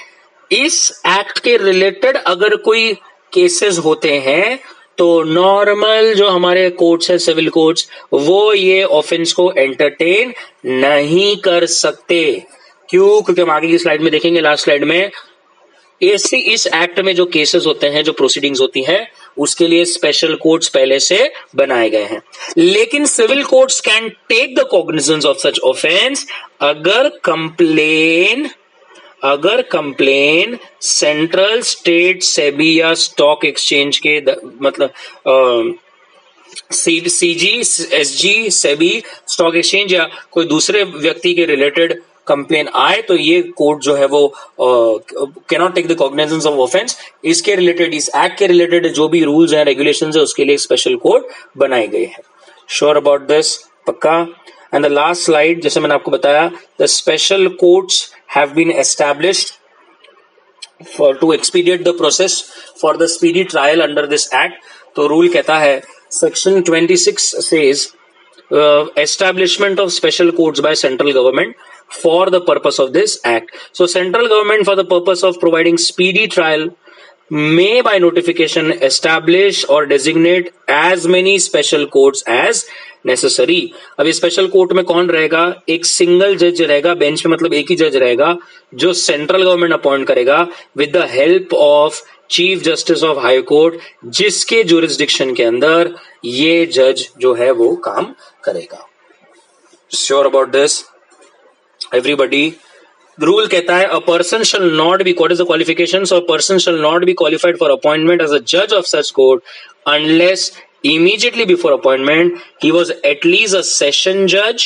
इस एक्ट के रिलेटेड अगर कोई केसेस होते हैं तो नॉर्मल जो हमारे कोर्ट्स है, सिविल कोर्ट्स, वो ये ऑफेंस को एंटरटेन नहीं कर सकते. क्यों? क्योंकि हम आगे की स्लाइड में देखेंगे, लास्ट स्लाइड में, इस एक्ट में जो केसेस होते हैं, जो प्रोसीडिंग्स होती हैं, उसके लिए स्पेशल कोर्ट्स पहले से बनाए गए हैं. लेकिन civil courts can take the cognizance of such offence अगर कंप्लेन सेंट्रल, स्टेट, सेबी या स्टॉक एक्सचेंज के मतलब CG, SG, SEBI, stock exchange या कोई दूसरे व्यक्ति के रिलेटेड कंप्लेन आए, तो ये कोर्ट जो है वो can not take the cognizance of offence. इसके रिलेटेड, इस एक्ट के रिलेटेड जो भी रूल्स हैं, रेगुलेशंस है, उसके लिए स्पेशल कोर्ट बनाए गए हैं. Sure about this? पक्का? एंड द लास्ट स्लाइड, जैसे मैंने आपको बताया, the special courts have been established for to expedite the process for the speedy trial under this act. तो रूल कहता है, section 26 says establishment of special courts by central government for the purpose of this act. So central government, for the purpose of providing speedy trial, may by notification establish or designate as many special courts as necessary. अब special court में कौन रहेगा? एक single जज रहेगा bench पे, मतलब एक ही जज रहेगा जो सेंट्रल गवर्नमेंट अपॉइंट करेगा with the help of chief justice of high court, जिसके जुरिस्डिक्शन के अंदर ये जज जो है वो काम करेगा. Sure about this everybody? Rule कहता है a person shall not be, what is the qualifications? A person shall not be qualified for appointment as a जज of such court unless immediately before appointment he was at least a session judge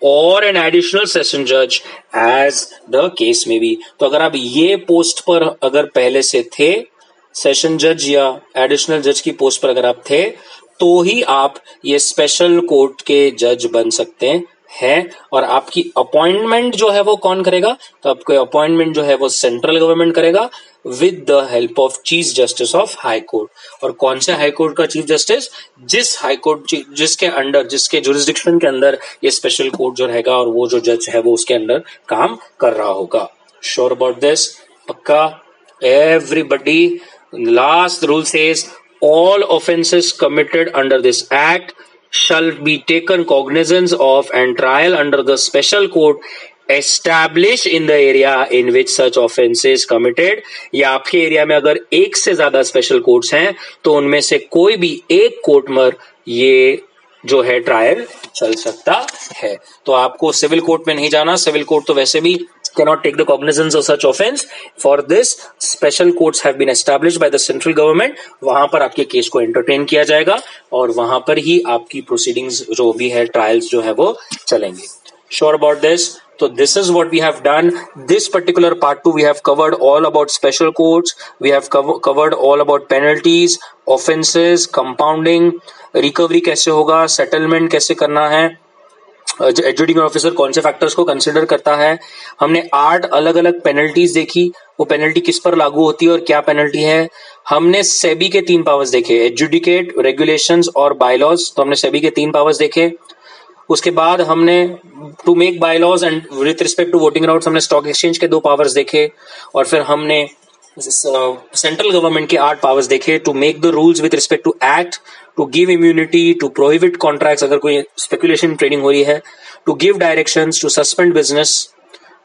or an additional session judge as the case may be. तो अगर आप ये post पर अगर पहले से थे, सेशन जज या एडिशनल जज की पोस्ट पर अगर आप थे, तो ही आप ये स्पेशल कोर्ट के जज बन सकते हैं. और आपकी अपॉइंटमेंट जो है वो कौन करेगा? तो आपको अपॉइंटमेंट जो है वो सेंट्रल गवर्नमेंट करेगा with the help of chief justice of high court. और कौन से हाई कोर्ट का चीफ जस्टिस? जिस हाई कोर्ट जिसके अंडर, जिसके जुरिस्डिक्शन के अंदर ये स्पेशल कोर्ट जो रहेगा और वो जो जज है वो उसके अंदर काम कर रहा होगा. Sure about this? पक्का? Everybody? Last rule says all offenses committed under this act shall be taken cognizance of and trial under the special court established in the area in which such offense is committed. या आपके area में अगर एक से ज्यादा special courts हैं तो उनमें से कोई भी एक कोर्ट में ये जो है ट्रायल चल सकता है. तो आपको सिविल कोर्ट में नहीं जाना. सिविल कोर्ट तो वैसे भी cannot take the cognizance of such offense. For this, special courts have been established by the central government. वहां पर आपके केस को एंटरटेन किया जाएगा और वहां पर ही आपकी प्रोसीडिंग्स जो भी है, ट्रायल्स जो है वो चलेंगे. Sure about this? So this is what we have done. This particular part 2, we have covered all about special courts. We have covered all about penalties, offenses, compounding, recovery कैसे होगा, settlement कैसे करना है, adjudicating officer कौन से factors को consider करता है. हमने 8 अलग अलग पेनल्टीज देखी, वो पेनल्टी किस पर लागू होती है और क्या पेनल्टी है. हमने सेबी के 3 पावर्स देखे, एडजुडिकेट, रेगुलेशंस और बायलॉज. तो हमने सेबी के 3 पावर्स देखे. उसके बाद हमने to make bylaws and with respect to voting rights हमने स्टॉक एक्सचेंज के 2 पावर्स देखे. और फिर हमने सेंट्रल गवर्नमेंट के 8 पावर्स देखे, to make the rules with respect to act, to give immunity, to prohibit contracts अगर कोई स्पेकुलेशन ट्रेडिंग हो रही है, to give directions, to suspend business,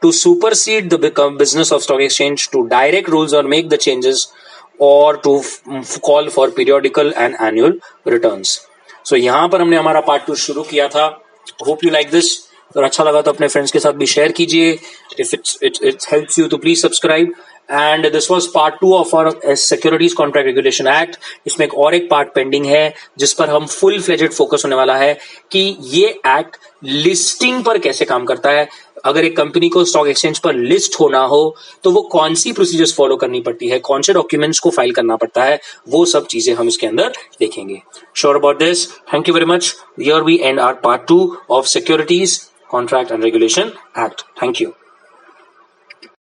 to supersede the business of stock exchange, to direct rules और make the changes, और to call for periodical and annual returns. So यहां पर हमने हमारा पार्ट 2 शुरू किया था. Hope you like this. अगर अच्छा लगा तो अपने फ्रेंड्स के साथ भी शेयर कीजिए. इफ it helps you तो please subscribe. And this was part 2 of our securities contract regulation act. इसमें एक और एक पार्ट पेंडिंग है जिस पर हम फुल फ्लेजेड फोकस होने वाला है कि ये एक्ट लिस्टिंग पर कैसे काम करता है. अगर एक कंपनी को स्टॉक एक्सचेंज पर लिस्ट होना हो तो वो कौन सी प्रोसीजर्स फॉलो करनी पड़ती है, कौन से डॉक्यूमेंट्स को फाइल करना पड़ता है, वो सब चीजें हम इसके अंदर देखेंगे. Sure about this. Thank you very much. Here we and our part 2 of securities contract and regulation act. Thank you.